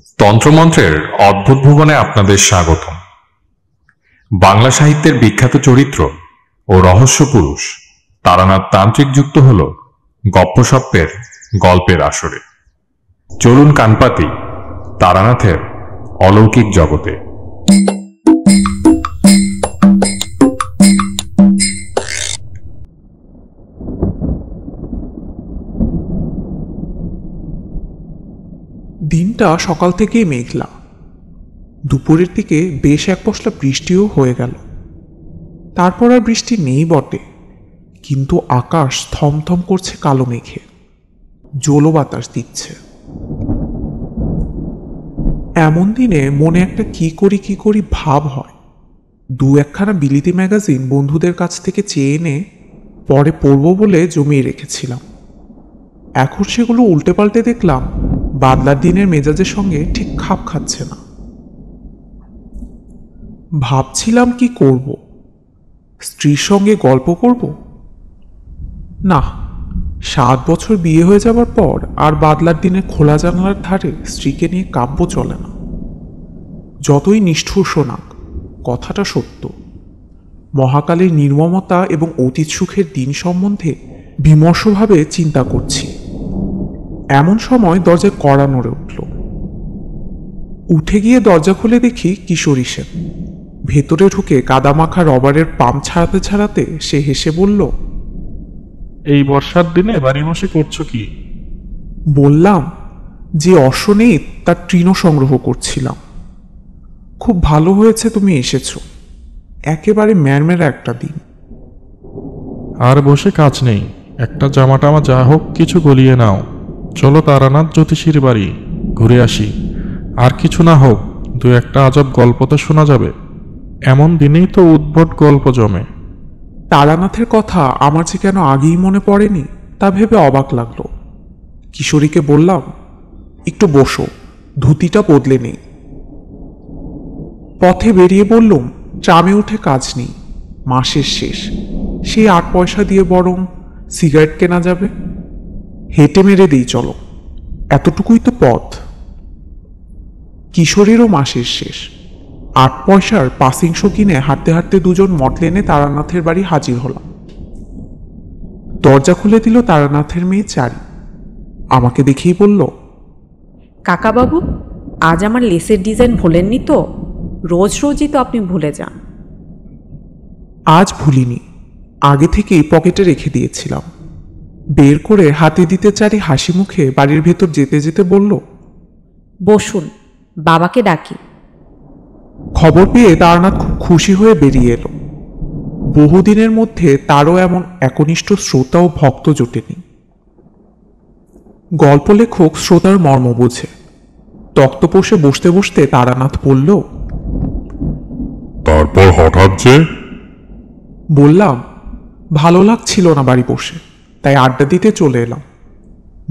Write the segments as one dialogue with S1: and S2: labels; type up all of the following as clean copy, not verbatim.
S1: তন্ত্রমন্ত্রের অদ্ভুত ভুবনে আপনাদের স্বাগতম। বাংলা সাহিত্যের বিখ্যাত চরিত্র ও রহস্য পুরুষ তারানাথ তান্ত্রিক যুক্ত হল গপ্পসপ্পের গল্পের আসরে। চলুন কানপাতি তারানাথের অলৌকিক জগতে।
S2: দিনটা সকাল থেকেই মেঘলা। দুপুরের দিকে বেশ এক পশলা বৃষ্টিও হয়ে গেল। তারপর আর বৃষ্টি নেই বটে, কিন্তু আকাশ থমথম করছে কালো মেঘে, জলো বাতাস দিচ্ছে। এমন দিনে মনে একটা কি করি ভাব হয়। দু একখানা বিলিতি ম্যাগাজিন বন্ধুদের কাছ থেকে চেয়ে এনে পরে পড়ব বলে জমিয়ে রেখেছিলাম। এখন সেগুলো উল্টে পাল্টে দেখলাম বাদলার দিনের মেজাজের সঙ্গে ঠিক খাপ খাচ্ছে না। ভাবছিলাম কি করব, স্ত্রীর সঙ্গে গল্প করব? না, 7 বছর বিয়ে হয়ে যাবার পর আর বাদলার দিনে খোলা জানালার ধারে স্ত্রীকে নিয়ে কাব্য চলে না। যতই নিষ্ঠুর শোনাক, কথাটা সত্য। মহাকালের নির্মমতা এবং অতীত সুখের দিন সম্বন্ধে বিমর্ষভাবে চিন্তা করছি। এমন সময় দরজায় কড়া নড়ে উঠল। উঠে গিয়ে দরজা খুলে দেখি কিশোরী সেন। ভেতরে ঢুকে কাদামাখা রবারের পাম্প ছাড়াতে ছাড়াতে সে হেসে বলল,
S3: এই বর্ষার দিনে বাড়ি বসে করছো কি?
S2: বললাম যে অশ্ব নেই তার তৃণ সংগ্রহ করছিলাম। খুব ভালো হয়েছে তুমি এসেছো, একেবারে ম্যারমেরা একটা দিন।
S3: আর বসে কাজ নেই, একটা জামাটামা যা হোক কিছু গলিয়ে নাও। চলো তারানাথ জ্যোতিষীর বাড়ি ঘুরে আসি। আর কিছু না হোক, দু একটা আজব গল্প তো শোনা যাবে। এমন দিনেই তো উদ্ভট গল্প জমে।
S2: তারানাথের কথা আমার যে কেন আগেই মনে পড়েনি তা ভেবে অবাক লাগলো। কিশোরীকে বললাম, একটু বসো, ধুতিটা বদলে নেই। পথে বেরিয়ে বললুম, ট্রামে উঠে কাজ নেই, মাসের শেষ, সেই 8 পয়সা দিয়ে বরং সিগারেট কেনা যাবে। হেঁটে মেরে দিই চলো, এতটুকুই তো পথ। কিশোরীরও মাসের শেষ। 8 পয়সার পাসিং শো কিনে হাঁটতে হাঁটতে দুজন মটলেনে তারানাথের বাড়ি হাজির হলাম। দরজা খুলে দিল তারানাথের মেয়ে চারি। আমাকে দেখেই বলল,
S4: কাকাবাবু, আজ আমার লেসের ডিজাইন ভোলেননি তো? রোজ রোজই তো আপনি ভুলে যান।
S2: আজ ভুলিনি, আগে থেকেই পকেটে রেখে দিয়েছিলাম। বের করে হাতে দিতে চারি হাসি মুখে বাড়ির ভেতর যেতে যেতে বলল,
S4: বসুন, বাবাকে ডাকি।
S2: খবর পেয়ে তারানাথ খুব খুশি হয়ে বেরিয়ে এলো। বহুদিনের মধ্যে তারও এমন একনিষ্ঠ শ্রোতা ও ভক্ত জোটেনি। গল্প লেখক শ্রোতার মর্ম বোঝে। তক্তপোষে বসতে বসতে তারানাথ বলল,
S5: তারপর হঠাৎ যে?
S2: বললাম, ভালো লাগছিল না বাড়ি বসে, তাই আড্ডা দিতে চলে এলাম।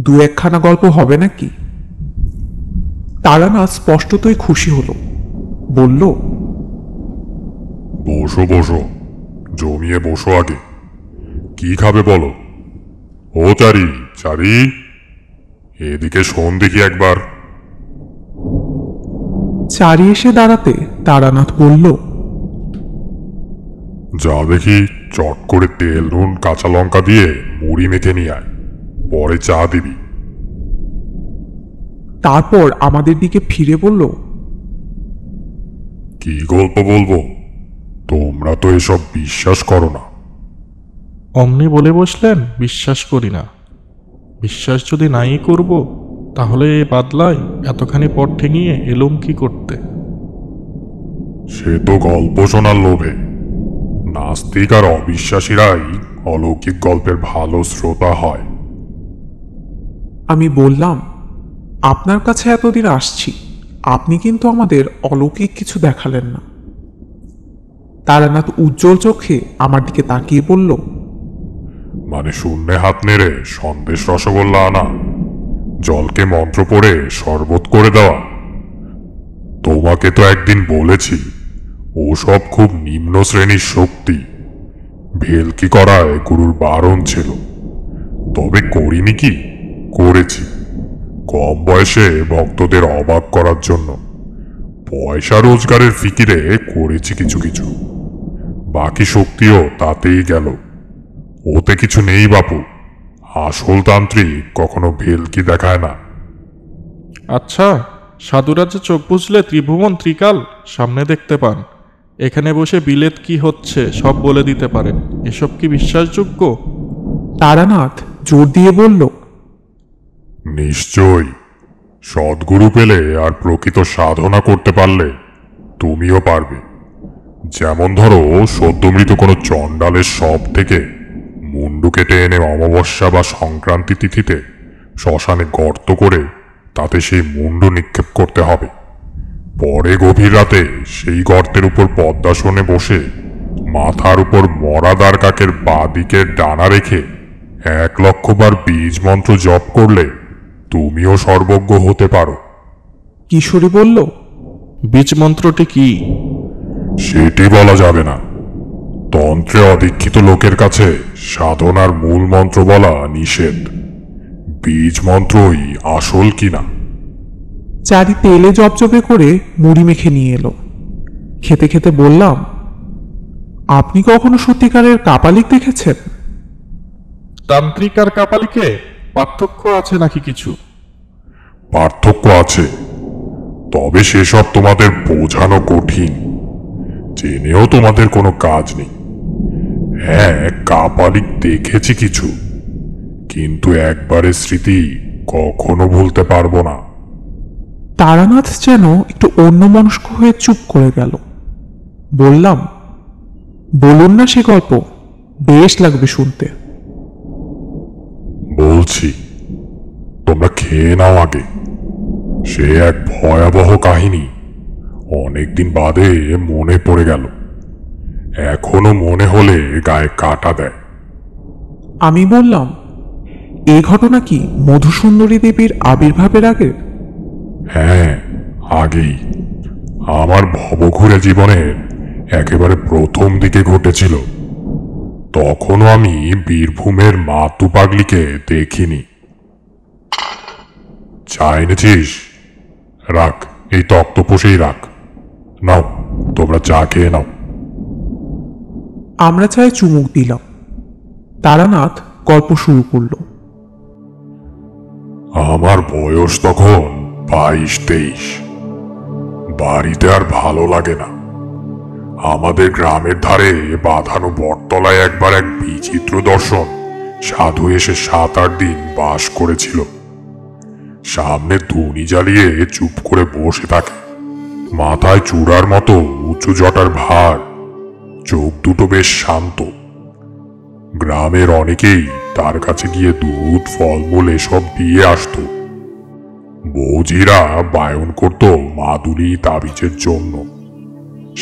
S2: দু একখানা গল্প হবে নাকি? তারানাথ স্পষ্টতই খুশি হলো, বলল,
S5: বসো বসো, জমিয়ে বসো আগে। কি খাবে বলো? ও চারি, চারি, এদিকে শোন দেখি একবার।
S2: চারি এসে দাঁড়াতে তারানাথ বলল,
S5: যা দেখি চট করে তেল নুন কাঁচা লঙ্কা দিয়ে মুড়ি মেখে নিয়ে আয়, পরে চা দিবি।
S2: তারপর আমাদের দিকে ফিরে বলল,
S5: কি গল্প বলবো? তোমরা তো এসব বিশ্বাস করো না।
S3: অমনি বলে বসলেন বিশ্বাস করি না। বিশ্বাস যদি নাই করব, তাহলে এ বাদলায় এতখানি পথ ঠেঙিয়ে এলুম কি করতে?
S5: সে তো গল্প শোনার লোভে। নাস্তিক আর অবিশ্বাসীরাই অলৌকিক গল্পের ভালো শ্রোতা হয়।
S2: আমি বললাম, আপনার কাছে এতদিন আসছি, আপনি কিন্তু আমাদের অলৌকিক কিছু দেখালেন না। তারানাথ উজ্জ্বল চোখে আমার দিকে তাকিয়ে বলল,
S5: মানে শূন্যে হাত নেড়ে সন্দেশ রসগোল্লা আনা, জলকে মন্ত্র পড়ে শরবত করে দেওয়া। তোমাকে তো একদিন বলেছি ওসব খুব নিম্ন শ্রেণীর শক্তি। ভেলকি করায় গুরুর বারণ ছিল, তবে করিনি কি? করেছি। কম বয়সে ভক্তদের অবাক করার জন্য। পয়সা রোজগারের ফিকিরে করেছি কিছু কিছু, বাকি শক্তিও তাতেই গেল। ওতে কিছু নেই বাপু, আসল তান্ত্রিক কখনো ভেলকি দেখায় না।
S3: আচ্ছা, সাধুরা যে চোখ বুঝলে ত্রিভুবন ত্রিকাল সামনে দেখতে পান, এখানে বসে বিলেত কি হচ্ছে সব বলে দিতে পারেন, এসব কি বিশ্বাসযোগ্য?
S2: তারানাথ জোর দিয়ে বলল,
S5: নিশ্চয়ই। সদ্গুরু পেলে আর প্রকৃত সাধনা করতে পারলে তুমিও পারবে। যেমন ধরো, সদ্যমৃত কোনো চণ্ডালের সব থেকে মুন্ডু কেটে এনে অমাবস্যা বা সংক্রান্তি তিথিতে শ্মশানে গর্ত করে তাতে সেই মুন্ডু নিক্ষেপ করতে হবে। পরে গভীর রাতে সেই গর্তের উপর পদ্মাসনে বসে মাথার উপর মরা দ্বারকাকের বাঁ দিকের ডানা রেখে 1,00,000 বার বীজ মন্ত্র জপ করলে তুমিও সর্বজ্ঞ হতে পারো।
S2: কিশোরী বলল,
S3: বীজ মন্ত্রটি কি?
S5: সেটি বলা যাবে না। তন্ত্রে অদীক্ষিত লোকের কাছে সাধনার মূল মন্ত্র বলা নিষেধ। বীজ মন্ত্রই আসল কিনা।
S2: চারি তেলে জপজপে করে মুড়ি মেখে নিয়ে এলো। খেতে খেতে বললাম, আপনি কখনো সত্যিকারের কাপালিক দেখেছেন?
S3: তান্ত্রিক আর কাপালিকে পার্থক্য আছে নাকি কিছু?
S5: পার্থক্য আছে, তবে সেসব তোমাদের বোঝানো কঠিন। জেনেও তোমাদের কোনো কাজ নেই। হ্যাঁ, কাপালিক দেখেছি কিছু, কিন্তু একবারের স্মৃতি কখনো ভুলতে পারবো না।
S2: তারানাথ যেন একটু অন্যমনস্ক হয়ে চুপ করে গেল। বললাম, বলুন না সে গল্প, বেশ লাগবে শুনতে।
S5: বলছি, তোমরা খেয়ে নাও আগে। সে এক ভয়াবহ কাহিনী, অনেকদিন বাদে মনে পড়ে গেল। এখনো মনে হলে গায়ে কাটা দেয়।
S2: আমি বললাম, এই ঘটনা কি মধুসুন্দরী দেবীর আবির্ভাবের আগের?
S5: হ্যাঁ, আগেই। আমার ভবঘুরে জীবনের একেবারে প্রথম দিকে ঘটেছিল। তখনও আমি বীরভূমের মাতু পাগলিকে দেখিনি। চা এনেছিস? রাখ, এই তক্তপোষেই রাখ। নাও, তোমরা চা খেয়ে নাও।
S2: আমরা চায়ে চুমুক দিলাম। তারানাথ গল্প শুরু করলো।
S5: আমার বয়স তখন 22-23। বাড়িতে আর ভালো লাগে না। আমাদের গ্রামের ধারে বাঁধানো বটতলায় একবার এক বিচিত্র দর্শন সাধু এসে 7-8 দিন বাস করেছিল। সামনে ধুনি জ্বালিয়ে চুপ করে বসে থাকে, মাথায় চূড়ার মতো উঁচু জটার ভার, চোখ দুটো বেশ শান্ত। গ্রামের অনেকেই তার কাছে গিয়ে দুধ ফলমূল এসব দিয়ে আসতো। বৌঝিরা বায়ন করত মাদুলি তাবিজের জন্য।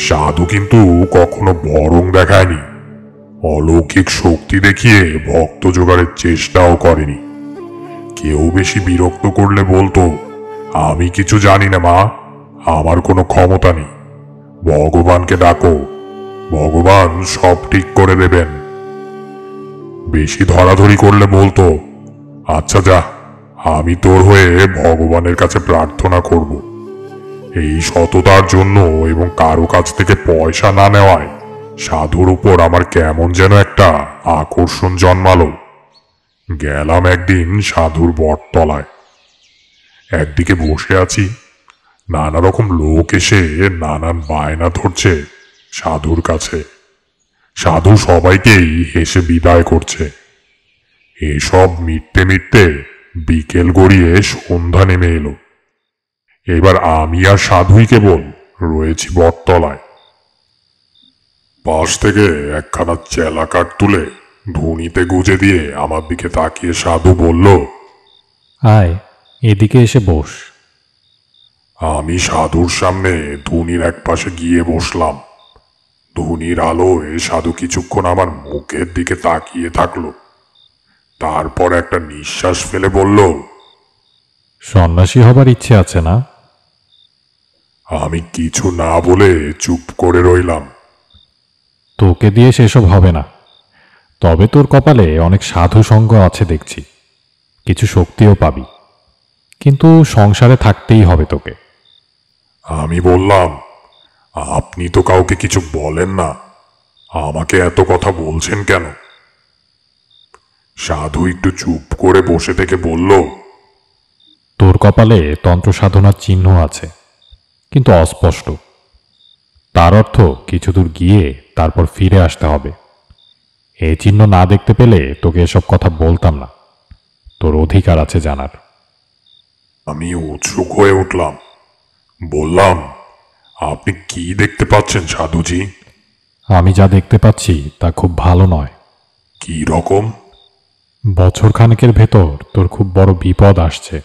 S5: সাধু কিন্তু কখনো বরং দেখায়নি, অলৌকিক শক্তি দেখিয়ে ভক্ত জোগাড়ের চেষ্টাও করেনি। কেউ বেশি বিরক্ত করলে বলতো, আমি কিছু জানি না মা, আমার কোনো ক্ষমতা নেই, ভগবানকে ডাকো, ভগবান সব ঠিক করে দেবেন। বেশি ধরাধরি করলে বলতো, আচ্ছা যা, আমি তোর হয়ে ভগবানের কাছে প্রার্থনা করব। এই সততার জন্য এবং কারো কাছ থেকে পয়সা না নেওয়ায় সাধুর উপর আমার কেমন যেন একটা আকর্ষণ জন্মালো। গেলাম একদিন সাধুর বটতলায়। একদিকে বসে আছি, নানা রকম লোক এসে নানান বায়না ধরছে সাধুর কাছে। সাধু সবাইকেই হেসে বিদায় করছে। এসব মিটতে মিটতে বিকেল গড়িয়ে সন্ধ্যা নেমে এলো। এবার আমি আর সাধুই কেবল রয়েছি বটতলায়। পাশ থেকে একখানা চেলা কাঠ তুলে ধুনিতে গুজে দিয়ে আমার দিকে তাকিয়ে সাধু বলল,
S6: আয়, এদিকে এসে বস।
S5: আমি সাধুর সামনে ধুনির এক পাশে গিয়ে বসলাম। ধুনির আলোয় সাধু কিছুক্ষণ আমার মুখের দিকে তাকিয়ে থাকলো। তারপর একটা নিঃশ্বাস ফেলে বলল,
S6: সন্ন্যাসী হবার ইচ্ছে আছে না?
S5: আমি কিছু না বলে চুপ করে রইলাম।
S6: তোকে দিয়ে সেসব হবে না, তবে তোর কপালে অনেক সাধু সঙ্গ আছে দেখছি, কিছু শক্তিও পাবি। কিন্তু সংসারে থাকতেই হবে তোকে।
S5: আমি বললাম, আপনি তো কাউকে কিছু বলেন না, আমাকে এত কথা বলছেন কেন? সাধু একটু চুপ করে বসে থেকে বলল,
S6: তোর কপালে তন্ত্র সাধনার চিহ্ন আছে, কিন্তু অস্পষ্ট। তার অর্থ কিছু দূর গিয়ে তারপর ফিরে আসতে হবে। এই চিহ্ন না দেখতে পেলে তোকে এসব কথা বলতাম না। তোর অধিকার আছে জানার।
S5: আমি উৎসুক হয়ে উঠলাম। বললাম, আপনি কি দেখতে পাচ্ছেন সাধুজি?
S6: আমি যা দেখতে পাচ্ছি তা খুব ভালো নয়।
S5: কি রকম?
S6: বছরখানেকের ভেতর তোর খুব বড় বিপদ আসছে।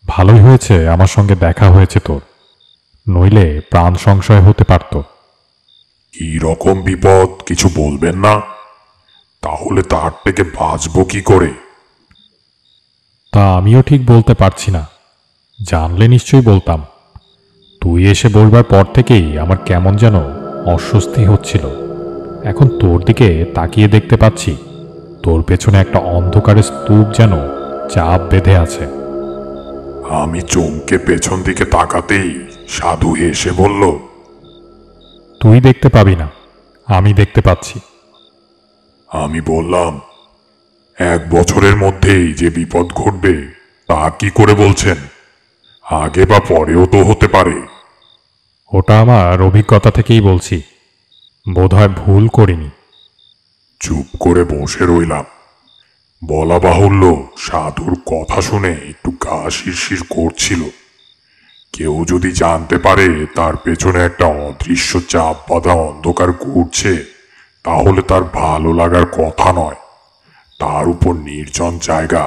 S6: ভালোই হয়েছে আমার সঙ্গে দেখা হয়েছে তোর, নইলে প্রাণ সংশয় হতে পারত।
S5: কি রকম বিপদ কিছু বলবেন না? তাহলে তার থেকে বাঁচবো কি করে?
S6: তা আমিও ঠিক বলতে পারছি না। জানলে নিশ্চয়ই বলতাম। তুই এসে বলবার পর থেকেই আমার কেমন যেন অস্বস্তি হচ্ছিল। এখন তোর দিকে তাকিয়ে দেখতে পাচ্ছি তোর পেছনে একটা অন্ধকারের স্তূপ যেন চাপ বেঁধে আছে।
S5: আমি চমকে পেছন দিকে তাকাতেই সাধু হেসে বলল,
S6: তুই দেখতে পাবি না, আমি দেখতে পাচ্ছি।
S5: আমি বললাম, 1 বছরের মধ্যেই যে বিপদ ঘটবে তা কি করে বলছেন? আগে বা পরেও তো হতে পারে।
S6: ওটা আমার অভিজ্ঞতা থেকেই বলছি, বোধহয় ভুল করিনি।
S5: চুপ করে বসে রইলাম। বলা বাহুল্য, সাধুর কথা শুনে একটু গা শিরশির করছিল। কেউ যদি জানতে পারে তার পেছনে একটা অদৃশ্য চাপ বাঁধা অন্ধকার ঘুরছে, তাহলে তার ভালো লাগার কথা নয়। তার উপর নির্জন জায়গা,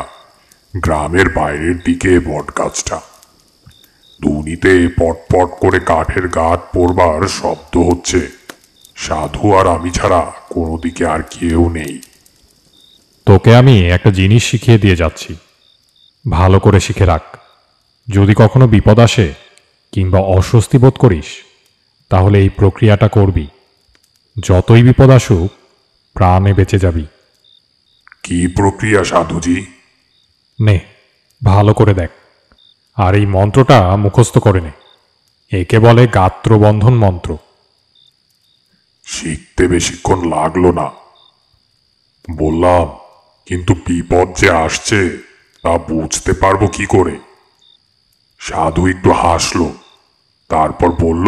S5: গ্রামের বাইরের দিকে বটগাছটা। দুনিতে পটপট করে কাঠের গাঁট পড়বার শব্দ হচ্ছে। সাধু আর আমি ছাড়া কোনো দিকে আর কেউ নেই।
S6: তোকে আমি একটা জিনিস শিখিয়ে দিয়ে যাচ্ছি, ভালো করে শিখে রাখ। যদি কখনো বিপদ আসে কিংবা অস্বস্তি বোধ করিস, তাহলে এই প্রক্রিয়াটা করবি। যতই বিপদ আসুক, প্রাণে বেঁচে যাবি।
S5: কি প্রক্রিয়া সাধুজি?
S6: নে, ভালো করে দেখ, আর এই মন্ত্রটা মুখস্থ করে নে। একে বলে গাত্রবন্ধন মন্ত্র।
S5: শিখতে বেশিক্ষণ লাগলো না। বললাম, কিন্তু বিপদ যে আসছে তা বুঝতে পারবো কি করে? সাধু একটু হাসলো, তারপর বলল,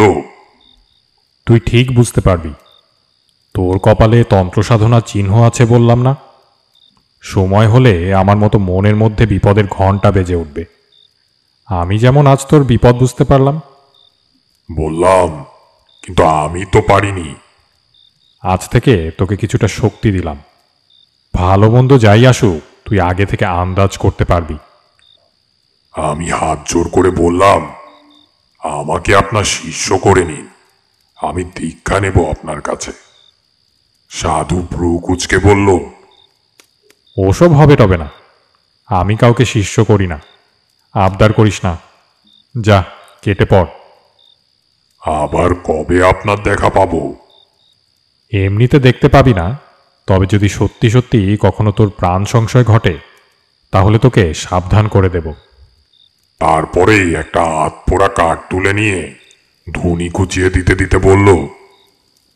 S6: তুই ঠিক বুঝতে পারবি। তোর কপালে তন্ত্র সাধনার চিহ্ন আছে বললাম না? সময় হলে আমার মতো মনের মধ্যে বিপদের ঘণ্টা বেজে উঠবে। আমি যেমন আজ তোর বিপদ বুঝতে পারলাম।
S5: বললাম, কিন্তু আমি তো পারিনি।
S6: আজ থেকে তোকে কিছুটা শক্তি দিলাম। ভালো মন্দ যাই আসুক, তুই আগে থেকে আন্দাজ করতে পারবি।
S5: আমি হাত জোর করে বললাম, আমাকে আপনার শিষ্য করে নিন, আমি দীক্ষা নেব আপনার কাছে। সাধু ভ্রু কুঁচকে বলল,
S6: ওসব হবে টবে না। আমি কাউকে শিষ্য করি না। আবদার করিস না, যা কেটে পড়।
S5: আবার কবে আপনার দেখা পাবো?
S6: এমনিতে দেখতে পাবি না, তবে যদি সত্যি সত্যি কখনো তোর প্রাণ সংশয় ঘটে, তাহলে তোকে সাবধান করে দেব।
S5: তারপরেই একটা আধপোড়া কাঠ তুলে নিয়ে ধুনি কুচিয়ে দিতে দিতে বলল,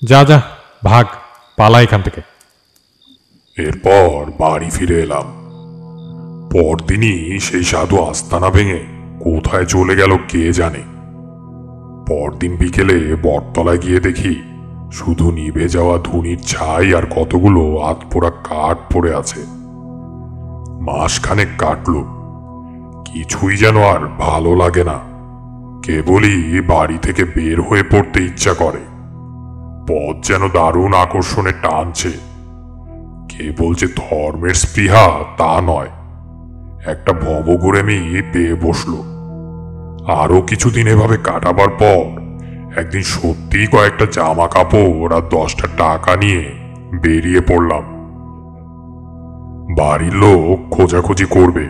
S6: যা যা, ভাগ, পালা এখান থেকে।
S5: এরপর বাড়ি ফিরে এলাম। পরদিনই সেই সাধু আস্তানা ভেঙে কোথায় চলে গেল কে জানে। পরদিন বিকেলে বটতলায় গিয়ে দেখি শুধু নিভে যাওয়া ধুনির ছাই আর কতগুলো আধপোড়া কাঠ পড়ে আছে। মাসখানেক কাটলো, কিছুই যেন আর ভালো লাগে না। কেবলই বাড়ি থেকে বের হয়ে পড়তে ইচ্ছা করে। পথ যেন দারুণ আকর্ষণে টানছে। কেবল যে ধর্মের স্পৃহা তা নয়, একটা ভবঘুরেমি পেয়ে বসলো। আরো কিছুদিন এভাবে কাটাবার পর একদিন সত্যিই কয়েকটা জামা কাপড় আর 10টা টাকা নিয়ে বেরিয়ে পড়লাম। বাড়ির লোক খোঁজাখুঁজি করবে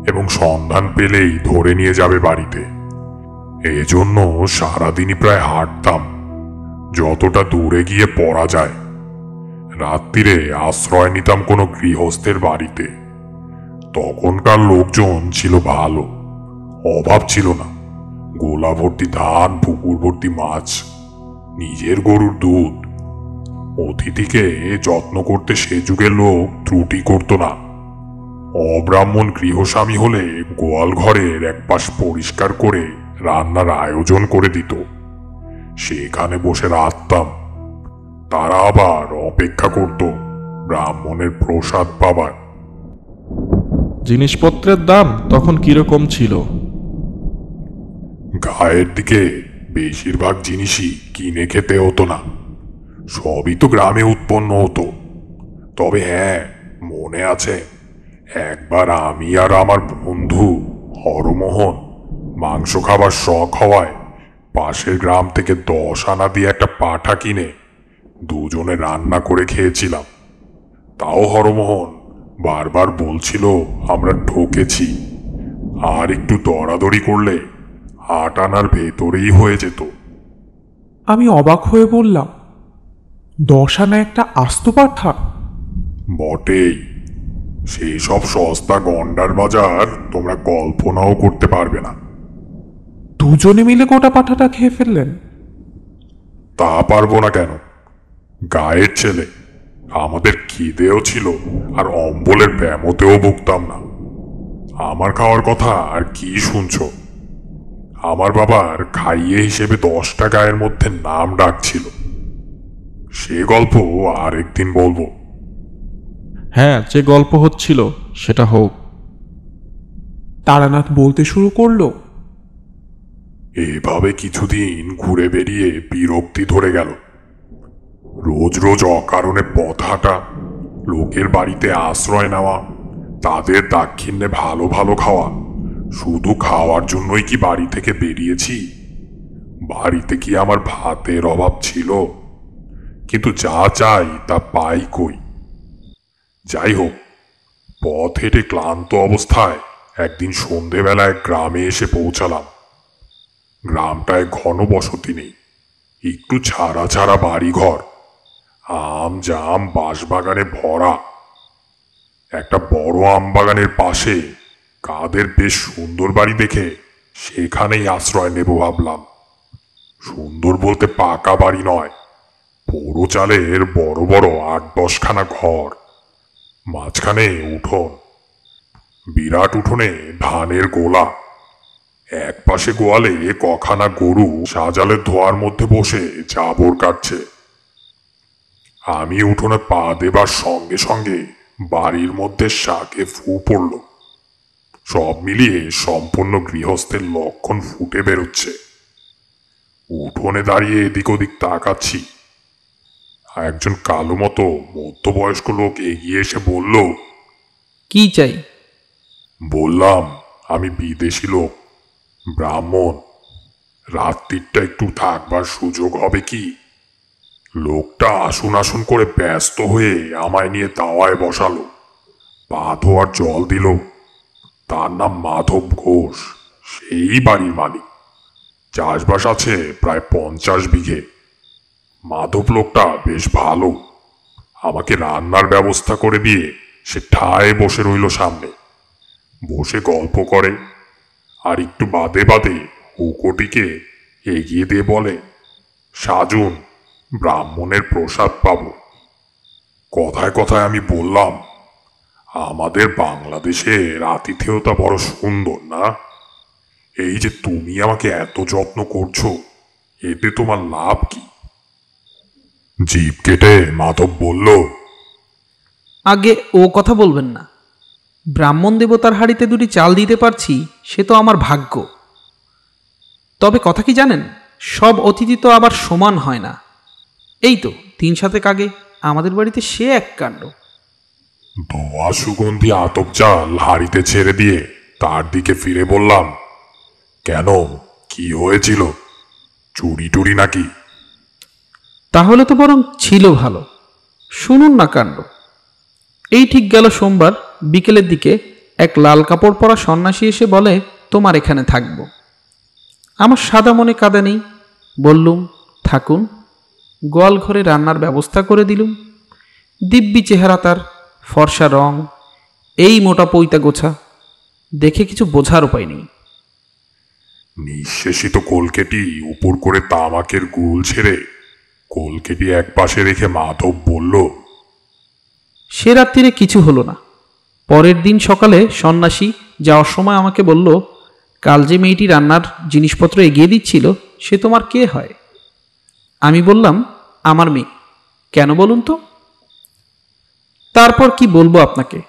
S5: এবং সন্ধান পেলেই ধরে নিয়ে যাবে বাড়িতে। এজন্য সারাদিনই প্রায় হাঁটতাম, যতটা দূরে গিয়ে পড়া যায়। রাত্রিরে আশ্রয় নিতাম কোনো গৃহস্থের বাড়িতে। তখনকার লোকজন ছিল ভালো, অভাব ছিল না। গোলা ভর্তি ধান, পুকুর ভর্তি মাছ, নিজের গরুর দুধ। অতিথিকে যত্ন করতে সে যুগের লোক ত্রুটি করত না। অব্রাহ্মণ গৃহস্বামী হলে গোয়াল ঘরের এক পাশ পরিষ্কার করে রান্নার আয়োজন করে দিত। সেখানে বসে রাঁধতাম। তারা আবার অপেক্ষা করত ব্রাহ্মণের প্রসাদ পাবার।
S3: জিনিসপত্রের দাম তখন কিরকম ছিল?
S5: গায়ের দিকে বেশিরভাগ জিনিসই কিনে খেতে হতো না, সবই তো গ্রামে উৎপন্ন হতো। তবে হ্যাঁ, মনে আছে একবার আমি আর আমার বন্ধু হরমোহন মাংস খাবার শখ হওয়ায় পাশের গ্রাম থেকে 10 আনা দিয়ে একটা পাঁঠা কিনে দুজনে রান্না করে খেয়েছিলাম। তাও হরমোহন বারবার বলছিল আমরা ঠকেছি, আর একটু দরাদরি করলে 8 আনার ভেতরেই হয়ে যেত।
S2: আমি অবাক হয়ে বললাম, 10 আনা একটা আস্ত পাঁঠা?
S5: বটেই, সেই সব সস্তা গন্ডার বাজার তোমরা কল্পনাও করতে পারবে না।
S2: দুজনে মিলে গোটা পাঁঠাটা খেয়ে ফেললেন?
S5: তা পারবো না কেন? গায়ের ছেলে, আমাদের খিদেও ছিল আর অম্বলের ব্যামোতেও ভুগতাম না। আমার খাওয়ার কথা আর কি শুনছো? আমার বাবার খাইয়ে হিসেবে 10টা গায়ের মধ্যে নাম ডাকছিল। সে গল্প আর একদিন বলবো।
S3: হ্যাঁ, যে গল্প হচ্ছিল সেটা হোক।
S2: তারানাথ বলতে শুরু করলো,
S5: এভাবে কিছুদিন ঘুরে বেরিয়ে বিরক্তি ধরে গেল। রোজ রোজ অকারণে পথ হাঁটা, লোকের বাড়িতে আশ্রয় নেওয়া, তাদের দাক্ষিণ্যে ভালো ভালো খাওয়া। শুধু খাওয়ার জন্যই কি বাড়ি থেকে বেরিয়েছি? বাড়িতে কি আমার ভাতের অভাব ছিল? কিন্তু যা চাই তা পাই কই। যাই হোক, পথ হেঁটে ক্লান্ত অবস্থায় একদিন সন্ধেবেলায় গ্রামে এসে পৌঁছালাম। গ্রামটায় ঘন বসতি নেই, একটু ছাড়া ছাড়া বাড়িঘর, আম জাম বাঁশবাগানে ভরা। একটা বড় আম বাগানের পাশে কাদের বেশ সুন্দর বাড়ি দেখে সেখানেই আশ্রয় নেব ভাবলাম। সুন্দর বলতে পাকা বাড়ি নয়, পোড়ো চালের বড় বড় 8-10 খানা ঘর, মাঝখানে উঠোন। বিরাট উঠোনে ধানের গোলা, এক পাশে গোয়ালে কখানা গরু সাজালের ধোয়ার মধ্যে বসে জাবর কাটছে। আমি উঠোনে পা দেবার সঙ্গে সঙ্গে বাড়ির মধ্যে শাকে ফু পড়ল। সব মিলিয়ে সম্পূর্ণ গৃহস্থের লক্ষণ ফুটে বেরোচ্ছে। উঠোনে দাঁড়িয়ে এদিক ওদিক তাকাচ্ছি। একজন কালো মতো মধ্যবয়স্ক লোক এগিয়ে এসে বলল,
S7: কি চাই?
S5: বললাম আমি বিদেশি লোক, ব্রাহ্মণ, রাত্রিটা একটু থাকবার সুযোগ হবে কি? লোকটা আসুন আসুন করে ব্যস্ত হয়ে আমায় নিয়ে দাওয়ায় বসালো, পা ধোয়ার জল দিল। তার নাম মাধব ঘোষ, সেই বাড়ির মালিক। চাষবাস আছে প্রায় 50 বিঘে। মাধব লোকটা বেশ ভালো। আমাকে রান্নার ব্যবস্থা করে দিয়ে সে ঠায় বসে রইল সামনে, বসে গল্প করে। আর একটু বাদে বাদে হুকোটিকে এগিয়ে দিয়ে বলে, সাজুন, ব্রাহ্মণের প্রসাদ পাব। কথায় কথায় আমি বললাম, আমাদের বাংলাদেশের আতিথেয়তা বড় সুন্দর না? এই যে তুমি আমাকে এত যত্ন করছো, এতে তোমার লাভ কি? জিভ কেটে মাধব বলল,
S7: আগে ও কথা বলবেন না। ব্রাহ্মণ দেবতার হাঁড়িতে 2টি চাল দিতে পারছি, সে তো আমার ভাগ্য। তবে কথা কি জানেন, সব অতিথি তো আবার সমান হয় না। এই তো 3-7 আগে আমাদের বাড়িতে সে এক কাণ্ড।
S5: ধোয়া সুগন্ধি আতপ চাল হাঁড়িতে ছেড়ে দিয়ে তার দিকে ফিরে বললাম, কেন, কি হয়েছিল? চুরি টুরি নাকি?
S7: তাহলে তো বরং ছিল ভালো। শুনুন না কাণ্ড। এই ঠিক গেল সোমবার বিকেলের দিকে এক লাল কাপড় পরা সন্ন্যাসী এসে বলে, তোমার এখানে থাকবো। আমার সাদা মনে কাদা নেই, বললুম থাকুন। গোয়াল ঘরে রান্নার ব্যবস্থা করে দিলুম। দিব্যি চেহারা তার, ফর্সা রং, এই মোটা পৈতা গোছা, দেখে কিছু বোঝার উপায় নেই।
S5: নিঃশেষিত কলকেটি উপর করে তামাকের গুল ছেড়ে কলকেটি এক পাশে রেখে মাধব বলল,
S7: সে রাত্রিরে কিছু হলো না। পরের দিন সকালে সন্ন্যাসী যাওয়ার সময় আমাকে বলল, কাল যে মেয়েটি রান্নার জিনিসপত্র এগিয়ে দিচ্ছিল সে তোমার কে হয়? আমি বললাম, আমার মেয়ে। কেন বলুন তো? তারপর কি বলবো আপনাকে।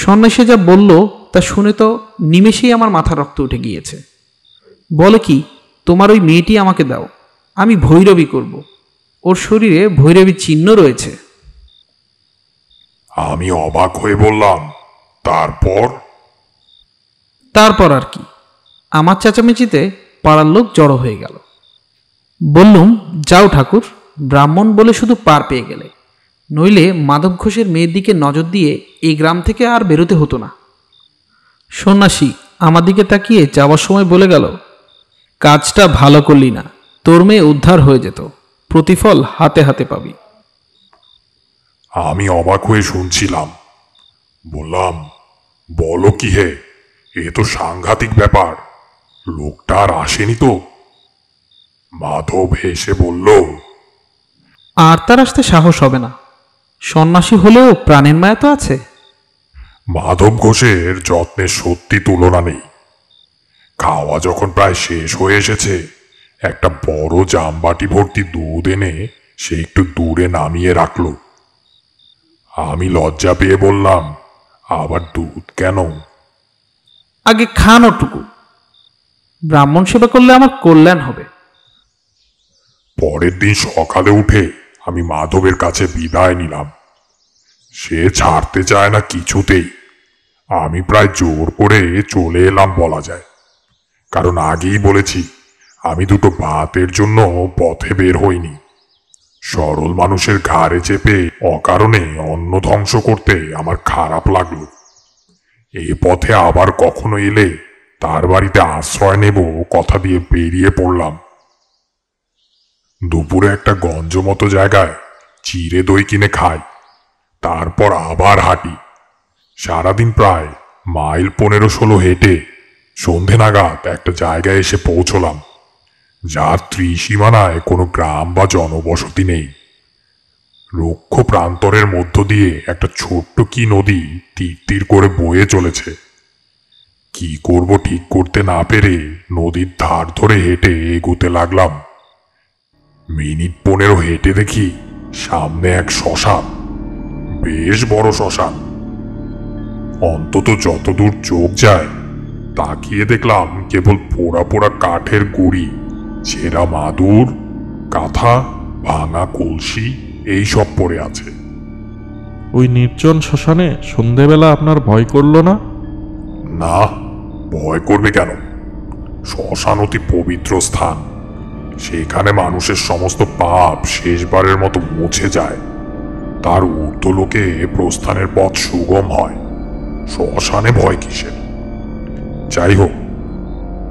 S7: সন্ন্যাসী যা বলল তা শুনে তো নিমেষেই আমার মাথা রক্ত উঠে গিয়েছে। বলে কি, তোমার ওই মেয়েটি আমাকে দাও, আমি ভৈরবী করব। ওর শরীরে ভৈরবী চিহ্ন রয়েছে।
S5: আমি অবাক হয়ে বললাম, তারপর?
S7: তারপর আর কি, আমার চেঁচামেচিতে পাড়ার লোক জড়ো হয়ে গেল। বললুম, যাও ঠাকুর, ব্রাহ্মণ বলে শুধু পার পেয়ে গেলে, নইলে মাধব ঘোষের মেয়ের দিকে নজর দিয়ে এই গ্রাম থেকে আর বেরোতে হতো না। সন্ন্যাসী আমার দিকে তাকিয়ে যাওয়ার সময় বলে গেল, কাজটা ভালো করলি না, তোর মেয়ে উদ্ধার হয়ে যেত, প্রতিফল হাতে হাতে পাবি।
S5: আমি অবাক হয়ে শুনছিলাম। বললাম, বলো কি হে, এ তো সাংঘাতিক ব্যাপার। লোকটা আর আসেনি তো? মাধব হেসে বলল,
S7: আর তার আসতে সাহস হবে না, সন্ন্যাসী হলেও প্রাণের মায়া তো আছে।
S5: মাধব ঘোষের যত্নের সত্যি তুলনা নেই। খাওয়া যখন প্রায় শেষ হয়ে এসেছে, একটা বড় জামবাটি ভর্তি দুধ এনে সে একটু দূরে নামিয়ে রাখল। আমি লজ্জা পেয়ে বললাম, আবার দুধ কেন?
S7: আগে খান ওটুকু, ব্রাহ্মণ সেবা করলে আমার কল্যাণ হবে।
S5: পরের দিন সকালে উঠে আমি মাধবের কাছে বিদায় নিলাম। সে ছাড়তে চায় না কিছুতেই। আমি প্রায় জোর করে চলে এলাম বলা যায়, কারণ আগেই বলেছি আমি দুটো ভাতের জন্য পথে বের হইনি। সরল মানুষের ঘাড়ে চেপে অকারণে অন্ন ধ্বংস করতে আমার খারাপ লাগলো। এই পথে আবার কখনো এলে তার বাড়িতে আশ্রয় নেব কথা দিয়ে বেরিয়ে পড়লাম। দুপুরে একটা গঞ্জ মতো জায়গায় চিড়ে দই কিনে খাই, তারপর আবার হাঁটি। সারাদিন প্রায় মাইল 15-16 হেঁটে সন্ধে নাগাদ একটা জায়গায় এসে পৌঁছলাম, যার ত্রিসীমানায় কোনো গ্রাম বা জনবসতি নেই। রুক্ষ প্রান্তরের মধ্য দিয়ে একটা ছোট্ট কি নদী তীর তীর করে বয়ে চলেছে। কি করব ঠিক করতে না পেরে নদীর ধার ধরে হেঁটে এগোতে লাগলাম। মিনিট 15 হেঁটে দেখি সামনে এক শ্মশান, বেশ বড় শ্মশান। অন্তত যতদূর চোখ যায় তাকিয়ে দেখলাম কেবল পোড়া পোড়া কাঠের গুঁড়ি, ছেঁড়া মাদুর, কাঁথা, ভাঙা কলসি এইসব পড়ে আছে।
S3: ওই নির্জন শ্মশানে সন্ধেবেলা আপনার ভয় করল না?
S5: না, ভয় করবে কেন? শ্মশান অতি পবিত্র স্থান। সেখানে মানুষের সমস্ত পাপ শেষবারের মতো মুছে যায়। তার ঊর্ধ্বলোকে প্রস্থানের পথ সুগম হয়। শ্মশানে ভয় কিসের? যাই হোক,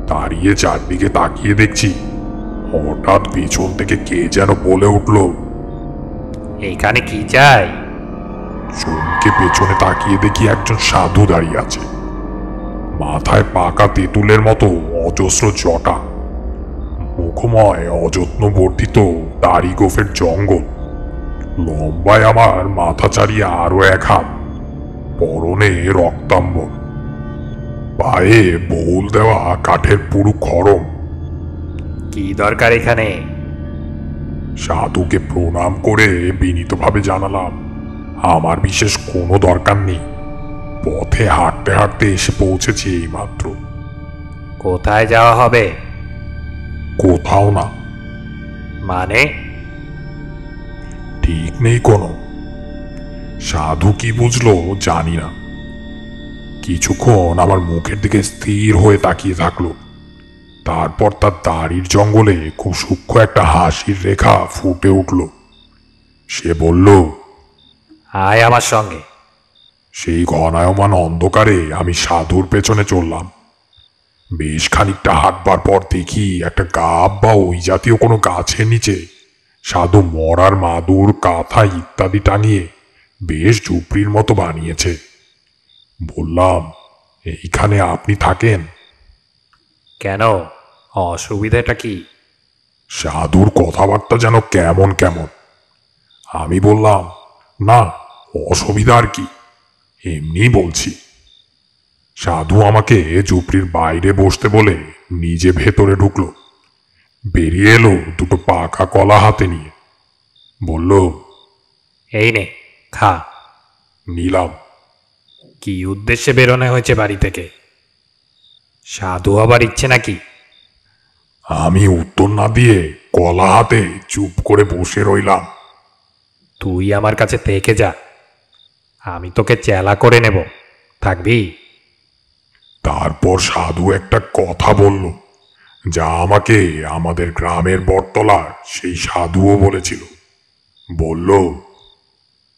S5: দাঁড়িয়ে চারদিকে তাকিয়ে দেখছি হঠাৎ পিছন থেকে কে যেন বলে উঠল,
S8: এইখানে কি চাই?
S5: চমকে পেছনে তাকিয়ে দেখি একজন সাধু দাঁড়িয়ে আছে। মাথায় পাকা তেঁতুলের মতো অজস্র জটা, মুখময় অযত্ন বর্ধিত দাড়ি গোফের জঙ্গল, লম্বায় আমার মাথা ছাড়িয়ে আরো 1 হাত, পরনে রক্তাম্বর, পায়ে বউল দেওয়া কাঠের পুরু খড়ম।
S8: কি দরকার এখানে?
S5: সাধুকে প্রণাম করে বিনীতভাবে জানালাম, আমার বিশেষ কোনো দরকার নেই। পথে হাঁটতে হাঁটতে এসে পৌঁছেছি এইমাত্র।
S8: কোথায় যাওয়া হবে?
S5: কোথাও না।
S8: মানে?
S5: ঠিক নেই কোনো। সাধু কি বুঝলো জানি না। কিছুক্ষণ আমার মুখের দিকে স্থির হয়ে তাকিয়ে থাকলো। তারপর তার দাড়ির জঙ্গলে খুব সূক্ষ্ম একটা হাসির রেখা ফুটে উঠল। সে বলল,
S8: আয় আমার সঙ্গে।
S5: সেই ঘনায়মান অন্ধকারে আমি সাধুর পেছনে চললাম। বেশ খানিকটা হাঁটবার পর দেখি একটা গাব বা ওই জাতীয় কোনো গাছের নিচে সাধু মরার মাদুর, কাঁথা ইত্যাদি টাঙিয়ে বেশ ঝুপড়ির মতো বানিয়েছে। বললাম, এইখানে আপনি থাকেন?
S8: কেন, অসুবিধাটা কি?
S5: সাধুর কথাবার্তা যেন কেমন কেমন। আমি বললাম, না, অসুবিধা আর কি, এমনি বলছি। সাধু আমাকে ঝুপড়ির বাইরে বসতে বলে নিজে ভেতরে ঢুকলো। বেরিয়ে এলো দুটো পাকা কলা হাতে নিয়ে। বলল,
S8: এই নে, খা।
S5: নিলাম।
S8: কি উদ্দেশ্যে বেরোনো হয়েছে বাড়ি থেকে? সাধু আবার ইচ্ছে নাকি?
S5: আমি উত্তর না দিয়ে কলা হাতে চুপ করে বসে রইলাম।
S8: তুই আমার কাছে থেকে যা, আমি তোকে চেলা করে নেব, থাকবি?
S5: তারপর সাধু একটা কথা বলল, যা আমাকে আমাদের গ্রামের বটতলার সেই সাধুও বলেছিল। বলল,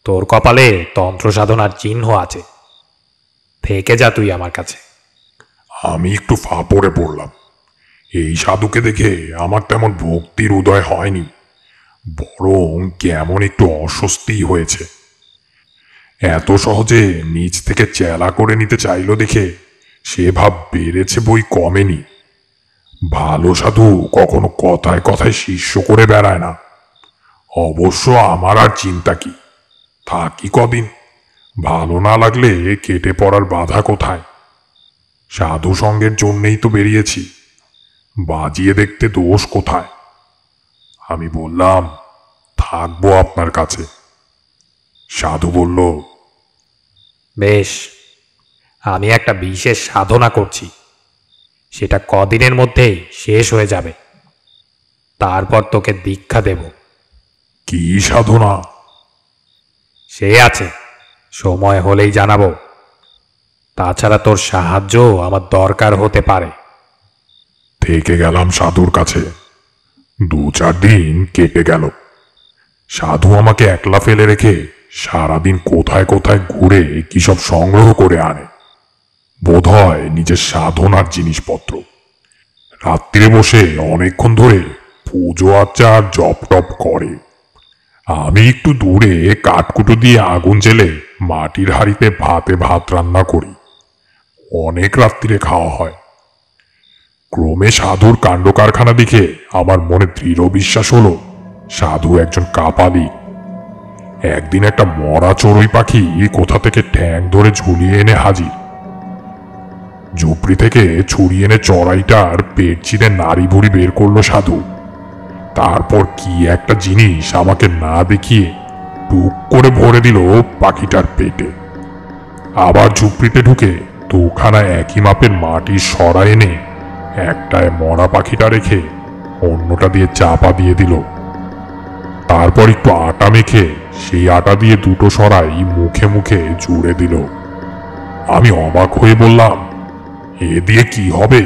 S8: তোর কপালে তন্ত্র সাধনার চিহ্ন আছে, থেকে যা তুই আমার কাছে।
S5: আমি একটু ফাঁপড়ে পড়লাম। এই সাধুকে দেখে আমার তেমন ভক্তির উদয় হয়নি, বরং কেমন একটু অস্বস্তি হয়েছে। এত সহজে নিজ থেকে চেলা করে নিতে চাইল দেখে সে ভাব বেড়েছে বই কমেনি। ভালো সাধু কখনো কথায় কথায় শিষ্য করে বেড়ায় না। অবশ্য আমার আর চিন্তা কি, থাকি কদিন, ভালো না লাগলে কেটে পড়ার বাধা কোথায়? সাধু সঙ্গের জন্যেই তো বেরিয়েছি, বাজিয়ে দেখতে দোষ কোথায়? আমি বললাম, থাকবো আপনার কাছে। সাধু বলল,
S8: বেশ, আমি একটা বিশেষ সাধনা করছি, সেটা কদিনের মধ্যেই শেষ হয়ে যাবে, তারপর তোকে দীক্ষা দেব।
S5: কি সাধনা?
S8: সে আছে, সময় হলেই জানাবো। তাছাড়া তোর সাহায্য আমার দরকার হতে পারে।
S5: থেকে গেলাম সাধুর কাছে। 2-4 দিন কেটে গেল। সাধু আমাকে একলা ফেলে রেখে সারাদিন কোথায় কোথায় ঘুরে কি সব সংগ্রহ করে আনে, বোধহয় নিজের সাধনার জিনিসপত্র। রাত্রিরে বসে অনেকক্ষণ ধরে পুজো আচার জপ টপ করে। আমি একটু দূরে কাঠকুটো দিয়ে আগুন জ্বেলে মাটির হাঁড়িতে ভাত রান্না করি। অনেক রাত্রিরে খাওয়া হয়। ক্রমে সাধুর কাণ্ড কারখানা দেখে আমার মনে দৃঢ় বিশ্বাস হলো সাধু একজন কাপালিক। একদিন একটা মরা চড়ুই পাখি কোথা থেকে ঠ্যাং ধরে ঝুলিয়ে এনে হাজির। ঝুপড়ি থেকে ছুরিয়ে এনে চড়াইটার পেট চিরে নাড়ি ভুড়ি বের করলো সাধু। তারপর কি একটা জিনিস আমাকে না দেখিয়ে টুক করে ভরে দিল পাখিটার পেটে। আবার ঝুপড়িতে ঢুকে 2খানা একই মাপের মাটির সরা এনে একটায় মরা পাখিটা রেখে অন্যটা দিয়ে চাপা দিয়ে দিল। তারপর একটু আটা মেখে সেই আটা দিয়ে 2টো সরাই মুখে মুখে জুড়ে দিল। আমি অবাক হয়ে বললাম, এ দিয়ে কি হবে?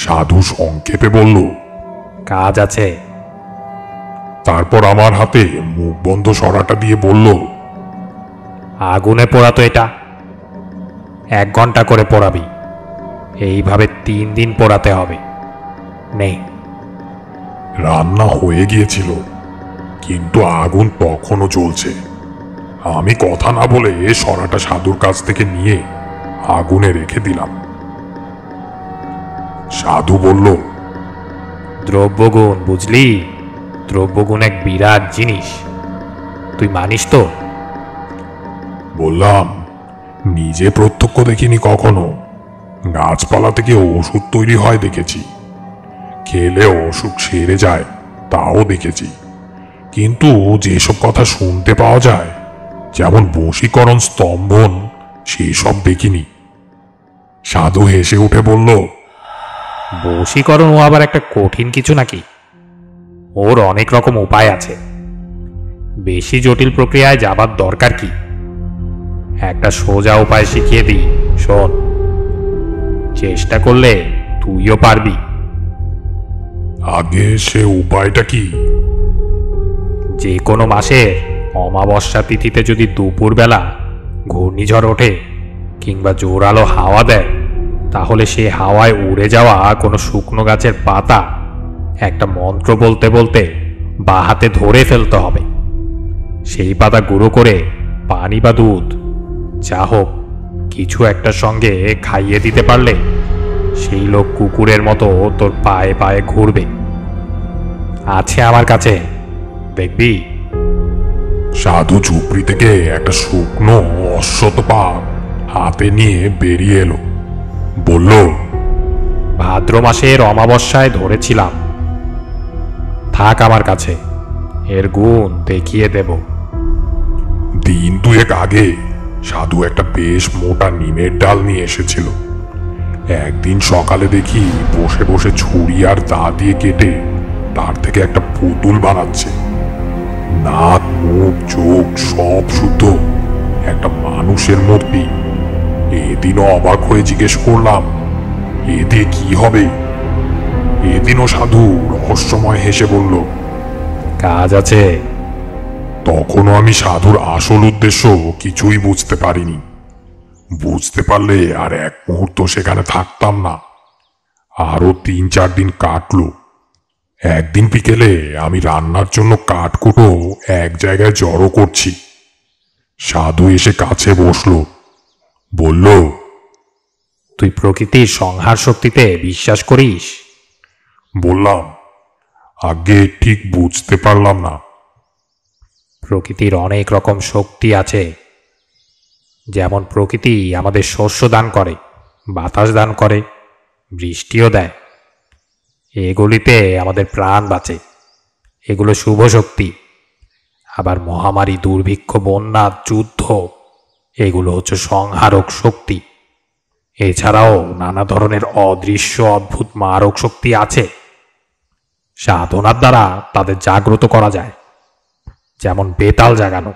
S5: সাধু সংক্ষেপে বলল,
S8: কাজ আছে।
S5: তারপর আমার হাতে মুখ বন্ধ সরাটা দিয়ে বলল,
S8: আগুনে পোড়াতো এটা, 1 ঘন্টা করে পোড়াবি। এইভাবে 3 দিন পোড়াতে হবে। নেই।
S5: রান্না হয়ে গিয়েছিল, কিন্তু আগুন তখনও জ্বলছে। আমি কথা না বলে সরাটা সাধুর কাছ থেকে নিয়ে আগুনে রেখে দিলাম। সাধু বলল,
S8: দ্রব্যগুণ বুঝলি, দ্রব্যগুণ এক বিরাট জিনিস, তুই মানিস তো?
S5: বললাম, নিজে প্রত্যক্ষ দেখিনি কখনো। গাছপালা থেকে ওষুধ তৈরি হয় দেখেছি, খেলে অসুখ সেরে যায় তাও দেখেছি, কিন্তু যেসব কথা শুনতে পাওয়া যায়, যেমন বশীকরণ, স্তম্ভন, সেসব দেখিনি। সাধু হেসে উঠে বলল,
S8: বশীকরণ ও আবার একটা কঠিন কিছু নাকি? ওর অনেক রকম উপায় আছে। বেশি জটিল প্রক্রিয়ায় যাবার দরকার কি? একটা সোজা উপায় শিখিয়ে দিই, শোন। চেষ্টা করলে তুইও পারবি।
S5: আগে সে উপায়টা কি?
S8: যে কোনো মাসের অমাবস্যা তিথিতে যদি দুপুরবেলা ঘূর্ণিঝড় ওঠে কিংবা জোরালো হাওয়া দেয়, তাহলে সে হাওয়ায় উড়ে যাওয়া কোনো শুকনো গাছের পাতা একটা মন্ত্র বলতে বলতে বা হাতে ধরে ফেলতে হবে। সেই পাতা গুঁড়ো করে পানি বা দুধ, যা হোক কিছু একটার সঙ্গে খাইয়ে দিতে পারলে সেই লোক কুকুরের মতো তোর পায়ে পায়ে ঘুরবে। আছে আমার কাছে, দেখবি।
S5: সাধু ঝুপড়ি থেকে একটা শুকনো অশ্বত পাক হাতে নিয়ে বেরিয়ে এলো। বলল,
S8: ভাদ্র মাসের অমাবস্যায় ধরেছিলাম, থাক আমার কাছে, এর গুণ দেখিয়ে দেব।
S5: দিন দুয়েক আগে সাধু একটা বেশ মোটা নিমের ডাল নিয়ে এসেছিল। একদিন সকালে দেখি বসে বসে ছুরি আর দা দিয়ে কেটে তার থেকে একটা পুতুল বানাচ্ছে। নাক, মুখ, চোখ সব শুদ্ধ, একটা মানুষের মূর্তি। এদিনও অবাক হয়ে জিজ্ঞেস করলাম, এ দিয়ে কি হবে? এদিনও সাধু রহস্যময় হেসে বলল,
S8: কাজ আছে।
S5: তখনও আমি সাধুর আসল উদ্দেশ্য কিছুই বুঝতে পারিনি। বুঝতে পারলে আর এক মুহূর্ত সেখানে থাকতাম না। আরো 3-4 দিন কাটলো। একদিন বিকেলে আমি রান্নার জন্য কাঠকুটো এক জায়গায় জড়ো করছি। সাধু এসে কাছে বসলো, বলল,
S8: তুই প্রকৃতির সংহার শক্তিতে বিশ্বাস করিস?
S5: বললাম, আগে ঠিক বুঝতে পারলাম না।
S8: প্রকৃতির অনেক রকম শক্তি আছে। যেমন প্রকৃতি আমাদের শস্য দান করে, বাতাস দান করে, বৃষ্টিও দেয়। এগুলিতে আমাদের প্রাণ বাঁচে, এগুলো শুভ শক্তি। আবার মহামারী, দুর্ভিক্ষ, বন্যা, যুদ্ধ, এগুলো হচ্ছে সংহারক শক্তি। এছাড়াও নানা ধরনের অদৃশ্য অদ্ভুত মারক শক্তি আছে। সাধনার দ্বারা তাদের জাগ্রত করা যায়। যেমন বেতাল জাগানো।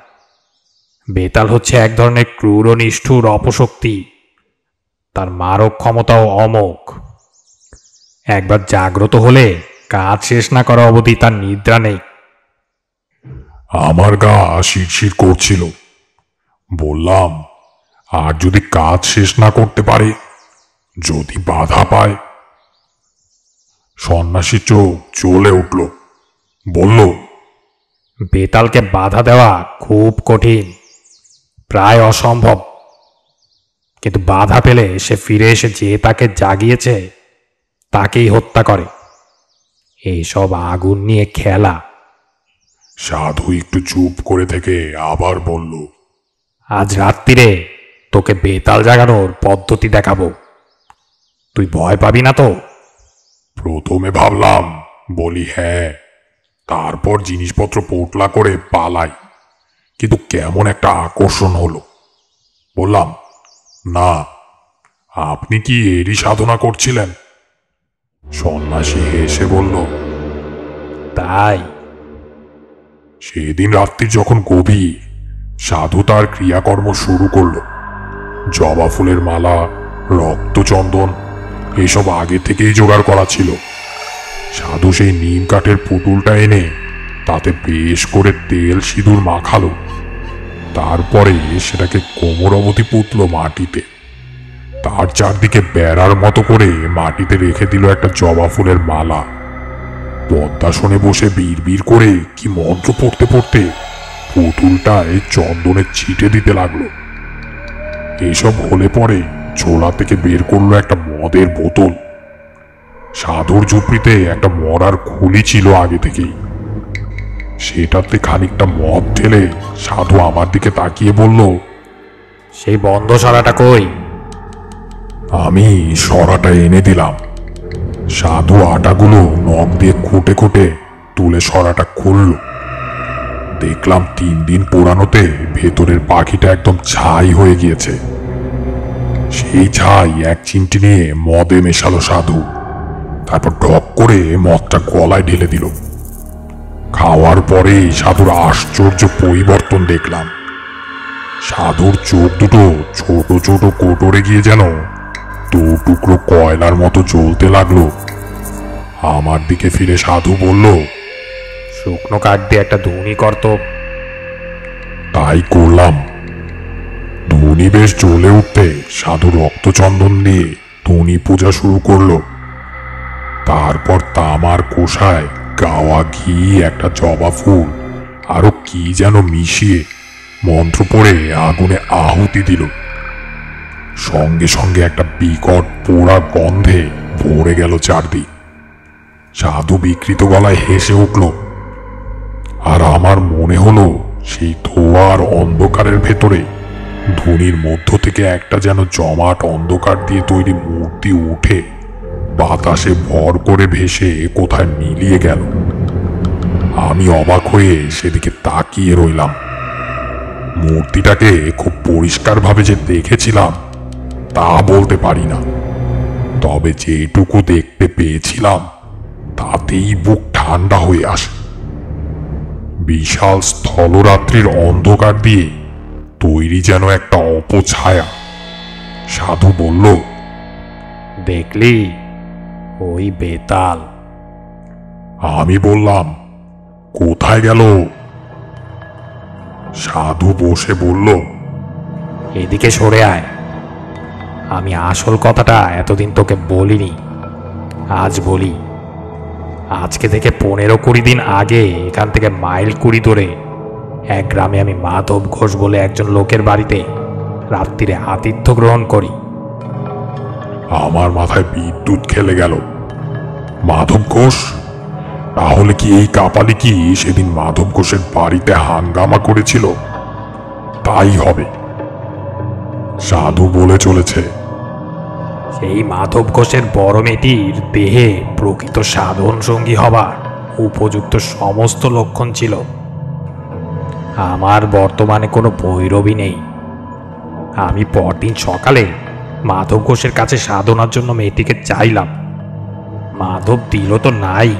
S8: বেতাল হচ্ছে এক ধরনের ক্রূর ও নিষ্ঠুর অপশক্তি। তার মারক ক্ষমতাও অমোঘ। একবার জাগ্রত হলে কাজ শেষ না করা অবধি তার নিদ্রা নেই।
S5: আমার গা শিরশির করছিল। বললাম, আর যদি কাজ শেষ না করতে পারে, যদি বাধা পায়? সন্ন্যাসী চোখ জ্বলে উঠল। বলল,
S8: বেতালকে বাধা দেওয়া খুব কঠিন, প্রায় অসম্ভব। কিন্তু বাধা পেলে সে ফিরে এসে যে তাকে জাগিয়েছে তাকেই হত্যা করে। এইসব আগুন নিয়ে খেলা।
S5: সাধু একটু চুপ করে থেকে আবার বলল,
S8: আজ রাত্রিরে তোকে বেতাল জাগানোর পদ্ধতি দেখাবো। তুই ভয় পাবি না তো?
S5: প্রথমে ভাবলাম, বলি হ্যাঁ, তারপর জিনিসপত্র পোটলা করে পালাই। কিন্তু কেমন একটা আকর্ষণ হলো। বললাম, না, আপনি কি এরই সাধনা করছিলেন? সন্ন্যাসী হেসে বলল,
S8: তাই।
S5: সেদিন রাত্রি যখন গভীর, সাধু তার ক্রিয়াকর্ম শুরু করল। জবা ফুলের মালা, রক্তচন্দন এসব আগে থেকেই জোগাড় করা ছিল। সাধু সেই নিম কাঠের পুতুলটা এনে তাতে বেশ করে তেল সিঁদুর মাখালো। তারপরে সেটাকে কোমর অবধি পুতল মাটিতে। তার চারদিকে বেড়ার মতো করে মাটিতে রেখে দিল একটা জবা ফুলের মালা। পদ্মাসনে বসে বিড়বিড় করে কি মন্ত্র পড়তে পড়তে পুতুলটায় চন্দনের ছিটে দিতে লাগলো। এইসব হলে পরে ঝোলা থেকে বের করলো একটা মদের বোতল। সাধুর ঝুপড়িতে একটা মরার খুলি ছিল আগে থেকেই। সেটাতে খানিকটা মদ ঢেলে সাধু আমার দিকে তাকিয়ে বলল,
S8: সেই বন্ধ সারাটা কই?
S5: আমি সরাটা এনে দিলাম। সাধু আটাগুলো নখ দিয়ে খুঁটে খুঁটে তুলে সরাটা খুলল। দেখলাম 3 দিন পোড়ানোতে ভেতরের পাখিটা একদম ছাই হয়ে গিয়েছে। সেই ছাই এক চিমটি নিয়ে মদে মেশালো সাধু। তারপর ঢক করে মদটা গলায় ঢেলে দিল। খাওয়ার পরেই সাধুর আশ্চর্য পরিবর্তন দেখলাম। সাধুর চোখ দুটো ছোট ছোট কোটরে গিয়ে যেন 2 টুকরো কয়লার মতো জ্বলতে লাগলো। আমার দিকে ফিরে সাধু বলল,
S8: শুকনো কাঠ দিয়ে একটা ধুনি করতো।
S5: তাই করলাম। ধুনি বেশ জ্বলে উঠতে সাধু রক্তচন্দন দিয়ে ধুনি পূজা শুরু করলো। তারপর তামার কোষায় গাওয়া ঘি, একটা জবা ফুল, আরো কি যেন মিশিয়ে মন্ত্র পড়ে আগুনে আহুতি দিল। সঙ্গে সঙ্গে একটা বিকট পোড়া গন্ধে ভরে গেল চারদিক। সাধু বিকৃত গলায় হেসে উঠল, আর আমার মনে হলো সেই ধোয়ার অন্ধকারের ভেতরে ধুনির মধ্য থেকে একটা যেন জমাট অন্ধকার দিয়ে তৈরি মূর্তি উঠে বাতাসে ভর করে ভেসে কোথায় মিলিয়ে গেল। আমি অবাক হয়ে সেদিকে তাকিয়ে রইলাম। মূর্তিটাকে খুব পরিষ্কারভাবে যে দেখেছিলাম তা বলতে পারি না, তবে যেটুকু দেখতে পেয়েছিলাম তাতেই বুক ঠান্ডা হয়ে আসে। বিশাল স্থলরাত্রির অন্ধকার দিয়ে তৈরি যেন একটা অপছায়া। সাধু বলল,
S8: দেখলি ওই বেতাল?
S5: আমি বললাম, কোথায় গেল? সাধু বসে বলল,
S8: এদিকে সরে আয়। আমি আসল কথাটা এতদিন তোকে বলিনি, আজ বলি। আজকে থেকে 15-20 দিন আগে এখান থেকে মাইল 20 ধরে এক গ্রামে আমি মাধব ঘোষ বলে একজন লোকের বাড়িতে রাত্রিরে আতিথ্য গ্রহণ করি।
S5: আমার মাথায় বিদ্যুৎ খেলে গেল। মাধব ঘোষ? তাহলে কি এই কাপালি কি সেদিন মাধব ঘোষের বাড়িতে হাঙ্গামা করেছিল? তাই হবে। সাধু বলে চলেছে,
S8: সেই মাধব ঘোষের বড় মেয়েটির দেহে প্রকৃত সাধন সঙ্গী হবার উপযুক্ত সমস্ত লক্ষণ ছিল। আমার বর্তমানে কোনো ভৈরবী নেই। আমি পরদিন সকালে মাধব ঘোষের কাছে সাধনার জন্য মেয়েটিকে চাইলাম। মাধব দিল তো নাই,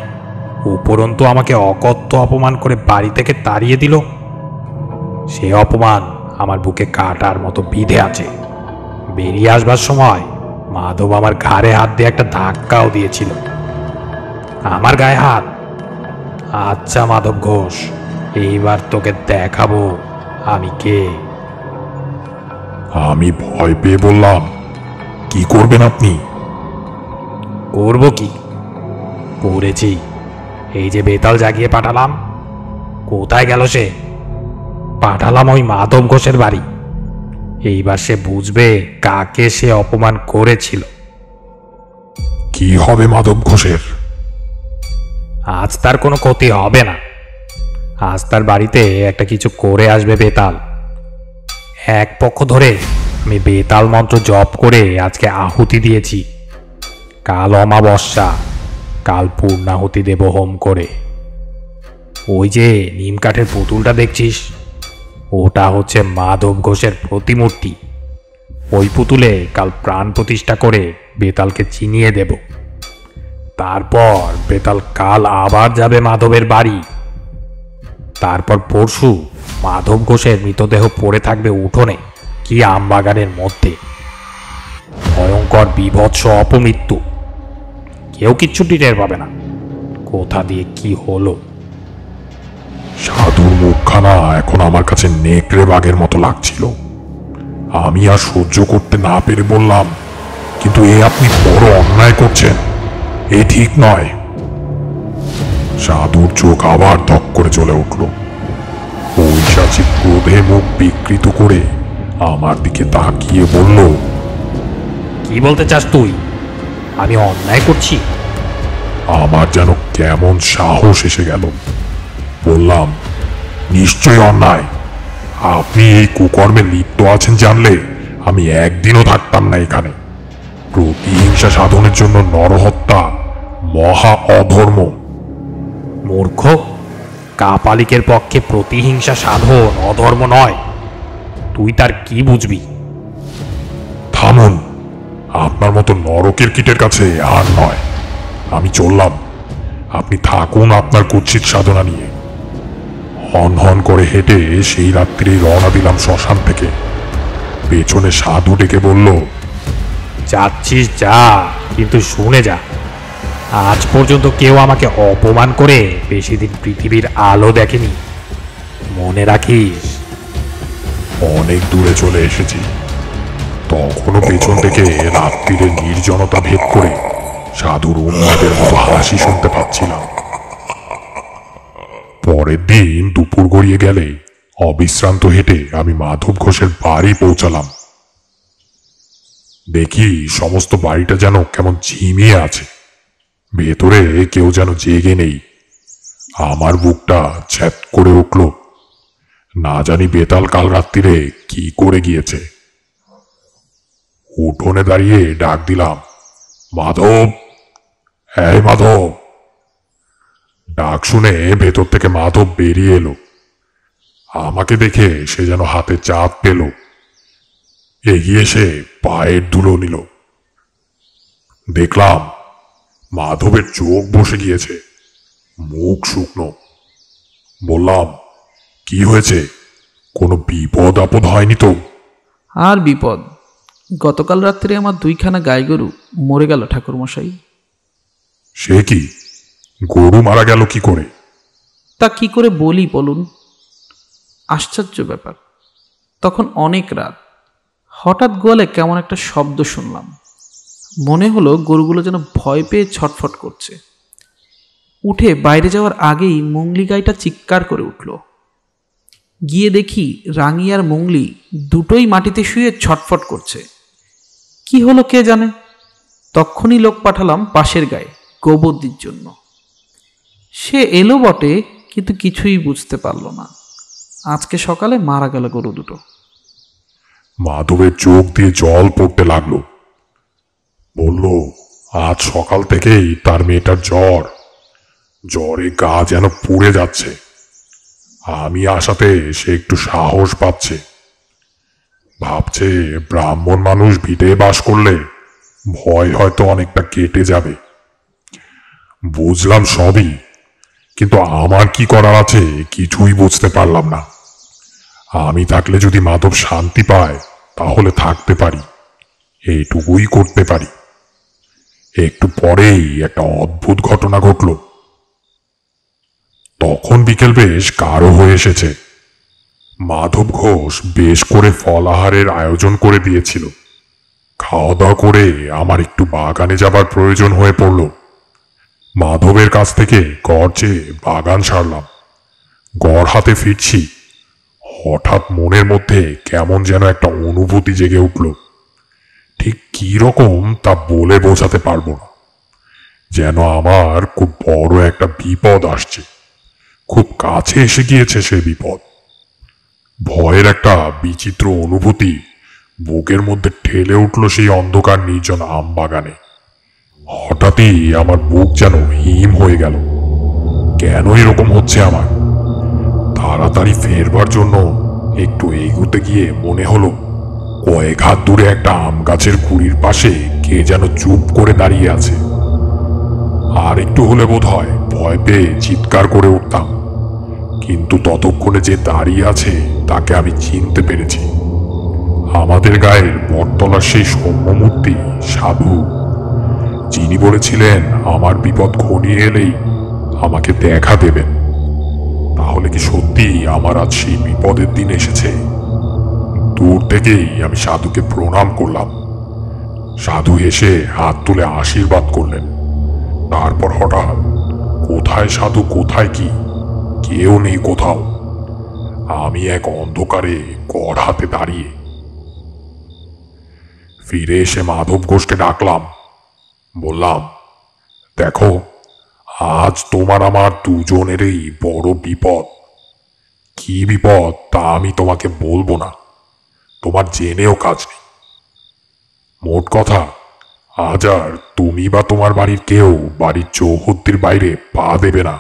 S8: উপরন্তু আমাকে অকথ্য অপমান করে বাড়ি থেকে তাড়িয়ে দিল। সে অপমান আমার বুকে কাটার মতো বিঁধে আছে। বেরিয়ে আসবার সময় মাধব আমার ঘাড়ে হাত দিয়ে একটা ধাক্কাও দিয়েছিল। আমার গায়ে হাত। আচ্ছা মাধব ঘোষ, এইবার তোকে দেখাবো আমি কে।
S5: আমি ভয় পেয়ে বললাম, কি করবেন আপনি?
S8: করব কি? করেছি। এই যে বেতাল জাগিয়ে পাঠালাম। কোথায় গেল সে? পাঠালাম ওই মাধব ঘোষের বাড়ি। এইবার সে বুঝবে কাকে সে অপমান করেছিল।
S5: কি হবে মাধব ঘোষের?
S8: আজ তার কোনো ক্ষতি হবে না। আজ তার বাড়িতে একটা কিছু করে আসবে বেতাল। এক পক্ষ ধরে আমি বেতাল মন্ত্র জপ করে আজকে আহুতি দিয়েছি। কাল অমাবস্যা, কাল পূর্ণাহুতি দেব হোম করে। ওই যে নিম কাঠের পুতুলটা দেখছিস, ওটা হচ্ছে মাধব ঘোষের প্রতিমূর্তি। ওই পুতুলে কাল প্রাণ প্রতিষ্ঠা করে বেতালকে চিনিয়ে দেব। তারপর বেতাল কাল আবার যাবে মাধবের বাড়ি। তারপর পরশু মাধব ঘোষের মৃতদেহ পড়ে থাকবে উঠোনে কি আমবাগানের মধ্যে। ভয়ঙ্কর বিভৎস অপমৃত্যু। কেউ কিচ্ছুটি টের পাবে না কোথা দিয়ে কি হলো।
S5: সাধুর মুখখানা এখন আমার কাছে নেকড়ে বাঘের মতো লাগছিল। আমি আর সহ্য করতে না পেরে বললাম, কিন্তু এ আপনি বড় অন্যায় করছেন, এ ঠিক নয়। সাধুর চোখ আবার ধক করে চলে উঠল। পৈশাচিক ক্রোধে মুখ বিকৃত করে আমার দিকে তাকিয়ে বলল,
S8: কি বলতে চাস তুই? আমি অন্যায় করছি?
S5: আমার যেন কেমন সাহস এসে গেল। বললাম, নিশ্চয় অন্যায়। আপনি এই কুকর্মে লিপ্ত আছেন জানলে আমি একদিনও থাকতাম না এখানে। প্রতিহিংসা সাধনের জন্য নরহত্যা মহা অধর্ম।
S8: মূর্খ, কাপালিকের পক্ষে প্রতিহিংসা সাধন অধর্ম নয়। তুই তার কি বুঝবি?
S5: থামুন, আপনার মতো নরকের কীটের কাছে আর নয়। আমি চললাম, আপনি থাকুন আপনার কুৎসিত সাধনা নিয়ে। হন হন করে হেঁটে সেই রাত্রি রওনা দিলাম শ্মশান থেকে। পেছনে সাধু ডেকে বলল,
S8: যাচ্ছিস যা, কিন্তু শুনে যা, আজ পর্যন্ত কেউ আমাকে অপমান করে বেশি দিন পৃথিবীর আলো দেখেনি। মনে রাখিস।
S5: অনেক দূরে চলে এসেছি। তখনও পেছন থেকে রাত্রির নির্জনতা ভেদ করে সাধুর উন্মাদের মতো হাসি শুনতে পাচ্ছিলাম। পরের দিন দুপুর গড়িয়ে গেলে অবিশ্রান্ত হেঁটে আমি মাধব ঘোষের বাড়ি পৌঁছালাম। দেখি সমস্ত বাড়িটা যেন কেমন ঝিমিয়ে আছে, ভেতরে কেউ যেন জেগে নেই। আমার বুকটা ছ্যাত করে উঠল। না জানি বেতাল কাল রাত্রিরে কি করে গিয়েছে। উঠোনে দাঁড়িয়ে ডাক দিলাম, মাধব, এই মাধব। ডাক শুনে ভেতর থেকে মাধব বেরিয়ে এলো। আমাকে দেখে সে যেন হাতে চাঁদ পেল। এগিয়ে এসে পায়ের ধুলো নিল। দেখলাম মাধবের চোখ বসে গিয়েছে, মুখ শুকনো। বললাম, কি হয়েছে? কোনো বিপদ আপদ হয়নি তো?
S7: আর বিপদ, গতকাল রাত্রে আমার 2খানা গাই গরু মরে গেল ঠাকুরমশাই।
S5: সে কি? গরু মারা গেল কি করে?
S7: তা কি করে বলি বলুন? আশ্চর্য ব্যাপার। তখন অনেক রাত, হঠাৎ গোয়ালে কেমন একটা শব্দ শুনলাম। মনে হলো গরুগুলো যেন ভয় পেয়ে ছটফট করছে। উঠে বাইরে যাওয়ার আগেই মংলি গাইটা চিৎকার করে উঠল। গিয়ে দেখি রাঙি আর মংলি দুটোই মাটিতে শুয়ে ছটফট করছে। কি হলো কে জানে। তক্ষুনি লোক পাঠালাম পাশের গায়ে গোবর্দির জন্য। সে এলো বটে, কিন্তু কিছুই বুঝতে পারল না। আজকে সকালে মারা গেল গরু দুটো।
S5: মাধবের চোখ দিয়ে জল পড়তে লাগলো। বলল, আজ সকাল থেকেই তার মেয়েটার জ্বর। জ্বরে গা যেন পুড়ে যাচ্ছে। আমি আসাতে সে একটু সাহস পাচ্ছে। ভাবছে ব্রাহ্মণ মানুষ ভিটে বাস করলে ভয় হয়তো অনেকটা কেটে যাবে। বুঝলাম সবই, কিন্তু আমার কি করার আছে কিছুই বুঝতে পারলাম না। আমি থাকলে যদি মাধব শান্তি পায় তাহলে থাকতে পারি, এইটুকুই করতে পারি। একটু পরেই একটা অদ্ভুত ঘটনা ঘটল। তখন বিকেল বেশ গাঢ় হয়ে এসেছে। মাধব ঘোষ বেশ করে ফলাহারের আয়োজন করে দিয়েছিল। খাওয়া দাওয়া করে আমার একটু বাগানে যাবার প্রয়োজন হয়ে পড়ল। মাধবের কাছ থেকে গড় চেয়ে বাগান সারলাম। গড় হাতে ফিরছি, হঠাৎ মনের মধ্যে কেমন যেন একটা অনুভূতি জেগে উঠল। ঠিক কি রকম তা বলে বোঝাতে পারবো না। যেন আমার খুব বড় একটা বিপদ আসছে, খুব কাছে এসে গিয়েছে সে বিপদ। ভয়ের একটা বিচিত্র অনুভূতি বুকের মধ্যে ঠেলে উঠল সেই অন্ধকার নির্জন আম বাগানে। হঠাৎই আমার বুক যেন হিম হয়ে গেল। কেন এরকম হচ্ছে আমার? তাড়াতাড়ি ফেরবার জন্য একটু এগোতে গিয়ে মনে হলো কয়েক হাত দূরে একটা আম গাছের গুড়ির পাশে কে যেন চুপ করে দাঁড়িয়ে আছে। আর একটু হলে বোধ হয় ভয় পেয়ে চিৎকার করে উঠতাম, কিন্তু ততক্ষণে যে দাঁড়িয়ে আছে তাকে আমি চিনতে পেরেছি। আমাদের গায়ের বটতলার সেই সৌম্যমূর্তি সাধু, যিনি বলেছিলেন আমার বিপদ ঘনিয়ে এলেই আমাকে দেখা দেবেন। তাহলে কি সত্যি আমার আজ সেই বিপদের দিন এসেছে? দূর থেকেই আমি সাধুকে প্রণাম করলাম। সাধু এসে হাত তুলে আশীর্বাদ করলেন। তারপর হঠাৎ কোথায় সাধু, কোথায় কি, কেউ নেই কোথাও। আমি এক অন্ধকারে গড় হাতে দাঁড়িয়ে। ফিরে এসে মাধব ঘোষকে ডাকলাম। বললাম, দেখো, আজ তোমার আমার দুজনেরই বড় বিপদ। কি বিপদ তা আমি তোমাকে বলবো না, তোমার জেনেও কাজ নেই। মোট কথা, আজ আর তুমি বা তোমার বাড়ির কেউ বাড়ির চৌহদ্দির বাইরে পা দেবে না।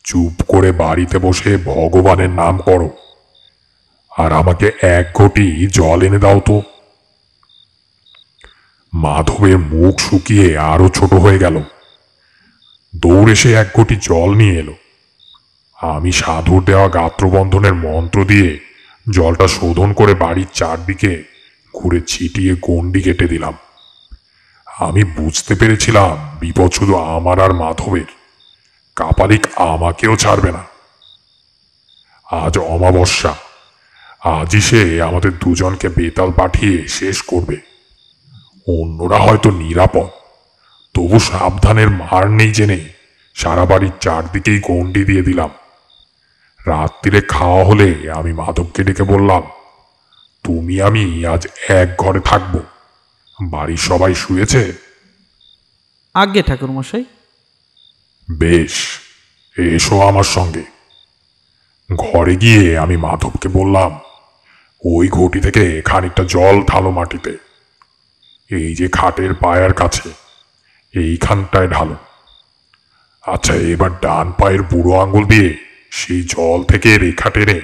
S5: চুপ করে বাড়িতে বসে ভগবানের নাম করো, আর আমাকে 1 ঘটি জল এনে দাও তো। মাধবের মুখ শুকিয়ে আরো ছোট হয়ে গেল। দৌড়ে সে 1 ঘটি জল নিয়ে এলো। আমি সাধুর দেওয়া গাত্রবন্ধনের মন্ত্র দিয়ে জলটা শোধন করে বাড়ির চারদিকে ঘুরে ছিটিয়ে গণ্ডি কেটে দিলাম। আমি বুঝতে পেরেছিলাম বিপদ শুধু আমার আর মাধবের, কাপালিক আমাকেও ছাড়বে না। আজ অমাবস্যা, আজই সে আমাদের দুজনকে বেতাল পাঠিয়ে শেষ করবে। অন্যরা হয়তো নিরাপদ, তবু সাবধানের মার নেই জেনে সারা বাড়ির চারদিকেই গণ্ডি দিয়ে দিলাম। রাত্রিরে খাওয়া হলে আমি মাধবকে ডেকে বললাম, তুমি আমি আজ এক ঘরে থাকবো, বাড়ির সবাই শুয়েছে?
S7: আজ্ঞে ঠাকুরমশাই।
S5: বেশ, এসো আমার সঙ্গে। ঘরে গিয়ে আমি মাধবকে বললাম, ওই ঘটি থেকে খানিকটা জল ঢালো মাটিতে। এই যে খাটের পায়ার কাছে, এইখানটায় ঢালো। আচ্ছা, এবার ডান পায়ের বুড়ো আঙুল দিয়ে সেই জল থেকে রেখা টেনে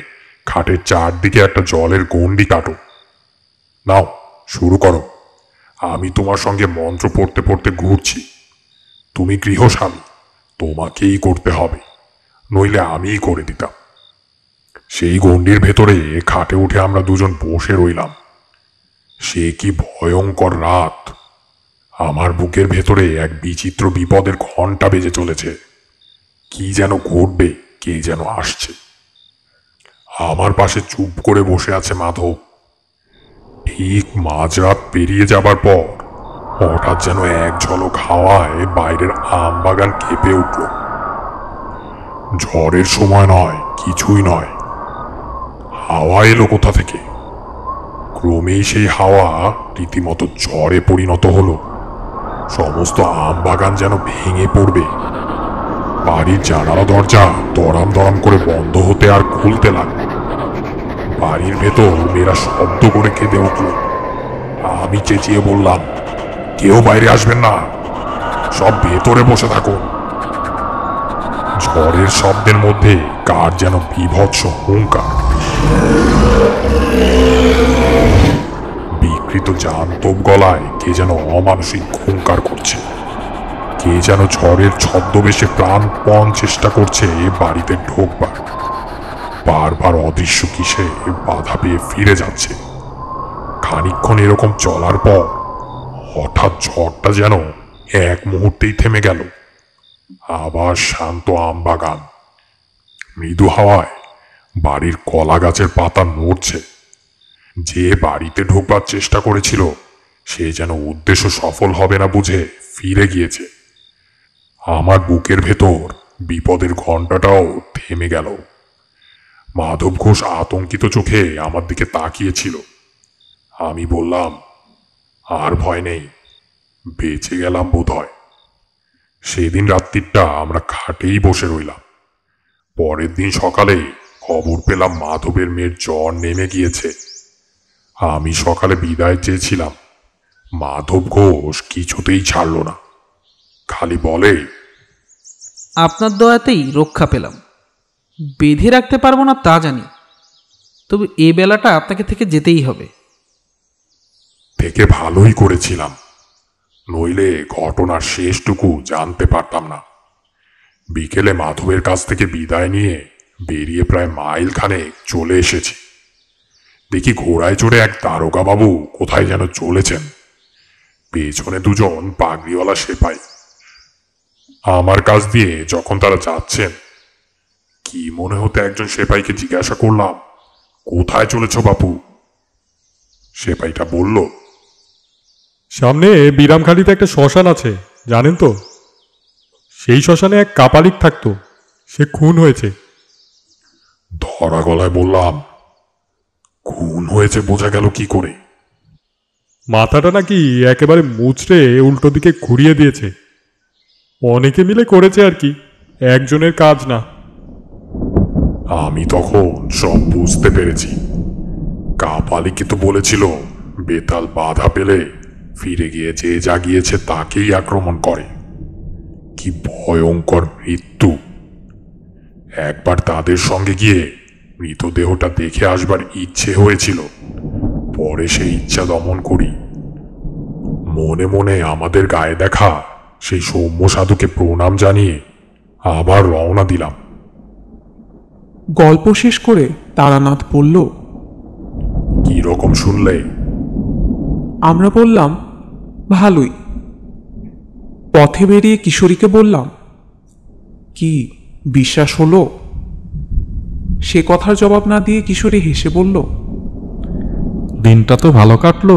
S5: খাটের চারদিকে একটা জলের গণ্ডি কাটো। নাও, শুরু করো। আমি তোমার সঙ্গে মন্ত্র পড়তে পড়তে ঘুরছি। তুমি গৃহস্বামী, তোমাকেই করতে হবে, নইলে আমিই করে দিতাম। সেই গণ্ডির ভেতরে খাটে উঠে আমরা দুজন বসে রইলাম। সে কি ভয়ঙ্কর রাত! আমার বুকের ভেতরে এক বিচিত্র বিপদের ঘণ্টা বেজে চলেছে। কি যেন ঘটবে, কে যেন আসছে। আমার পাশে চুপ করে বসে আছে মাধব। ঠিক মাঝরাত পেরিয়ে যাবার পর হঠাৎ যেন এক ঝলক হাওয়ায় বাইরের আম বাগান কেঁপে উঠল। ঝড়ের সময় নয়, কিছুই নয়। হাওয়া এলো কোথা থেকে? ক্রমেই সেই হাওয়া রীতিমতো ঝড়ে পরিণত হলো। সমস্ত আম বাগান যেন ভেঙে পড়বে। বাড়ির জানালা দরজা দরাম দরাম করে বন্ধ হতে আর খুলতে লাগলো। বাড়ির ভেতর মেয়েরা শব্দ করে কেঁদে উঠল। আমি চেঁচিয়ে বললাম, কেউ বাইরে আসবেন না, সব ভেতরে বসে থাকুন। ঝড়ের শব্দের মধ্যে কার যেন বীভৎস হুঙ্কার। বিকৃত জান্তব গলায় কে যেন অমানসিক হুঙ্কার করছে। কে যেন ঝড়ের ছদ্মবেশে প্রাণপণ চেষ্টা করছে বাড়িতে ঢোকবার। বারবার অদৃশ্য কিসে বাধা পেয়ে ফিরে যাচ্ছে। খানিকক্ষণ এরকম চলার পর হঠাৎ ঝড়টা যেন এক মুহূর্তেই থেমে গেল। আবার শান্ত আমবাগান। মৃদু হাওয়ায় বাড়ির কলা গাছের পাতা নড়ছে। যে বাড়িতে ঢোকবার চেষ্টা করেছিল সে যেন উদ্দেশ্য সফল হবে না বুঝে ফিরে গিয়েছে। আমার বুকের ভেতর বিপদের ঘণ্টাটাও থেমে গেল। মাধব ঘোষ আতঙ্কিত চোখে আমার দিকে তাকিয়েছিল। আমি বললাম, আর ভয় নেই, বেঁচে গেলাম বোধহয়। সেদিন রাত্রিটা আমরা খাটেই বসে রইলাম। পরের দিন সকালে খবর পেলাম মাধবের মেয়ের জ্বর নেমে গিয়েছে। আমি সকালে বিদায় চেয়েছিলাম, মাধব ঘোষ কিছুতেই ছাড়ল না। খালি বলে,
S7: আপনার দয়াতেই রক্ষা পেলাম। বেঁধে রাখতে পারবো না তা জানি, তবে এ বেলাটা আপনাকে থেকে যেতেই হবে।
S5: থেকে ভালোই করেছিলাম, নইলে ঘটনার শেষটুকু জানতে পারতাম না। বিকেলে মাধবের কাছ থেকে বিদায় নিয়ে বেরিয়ে প্রায় মাইল খানেক চলে এসেছি। দেখি ঘোড়ায় চড়ে এক দারোগা বাবু কোথায় যেন চলেছেন। পেছনে দুজন পাগড়িওয়ালা সেপাই। আমার কাছ দিয়ে যখন তারা যাচ্ছেন, কি মনে হতে একজন সেপাইকে জিজ্ঞাসা করলাম, কোথায় চলেছ বাপু? সেপাইটা বলল,
S6: সামনে বিরামখালিতে একটা শ্মশান আছে, জানেন তো? সেই শ্মশানে এক কাপালিক থাকতো, সে খুন হয়েছে।
S5: ধরা গলায় বললাম, খুন হয়েছে বোঝা গেল কি করে?
S6: মাথাটা নাকি একেবারে মুচড়ে উল্টো দিকে ঘুরিয়ে দিয়েছে। অনেকে মিলে করেছে আর কি, একজনের কাজ না।
S5: আমি তখন সব বুঝতে পেরেছি। কাপালিকে তো বলেছিল বেতাল বাধা পেলে ফিরে গিয়ে যে জাগিয়েছে তাকেই আক্রমণ করে। কি ভয়ঙ্কর মৃত্যু! একবার তাদের সঙ্গে গিয়ে মৃতদেহটা দেখে আসবার ইচ্ছে হয়েছিল, পরে সেই ইচ্ছা দমন করি। মনে মনে আমাদের গায়ে দেখা সেই সৌম্য সাধুকে প্রণাম জানিয়ে আবার রওনা দিলাম।
S2: গল্প শেষ করে তারানাথ বলল,
S5: কি রকম শুনলে?
S2: আমরা বললাম, ভালোই। পথে বেরিয়ে কিশোরীকে বললাম, কি বিশ্বাস হলো? সে কথার জবাব না দিয়ে কিশোরী হেসে বলল,
S3: দিনটা তো ভালো কাটলো।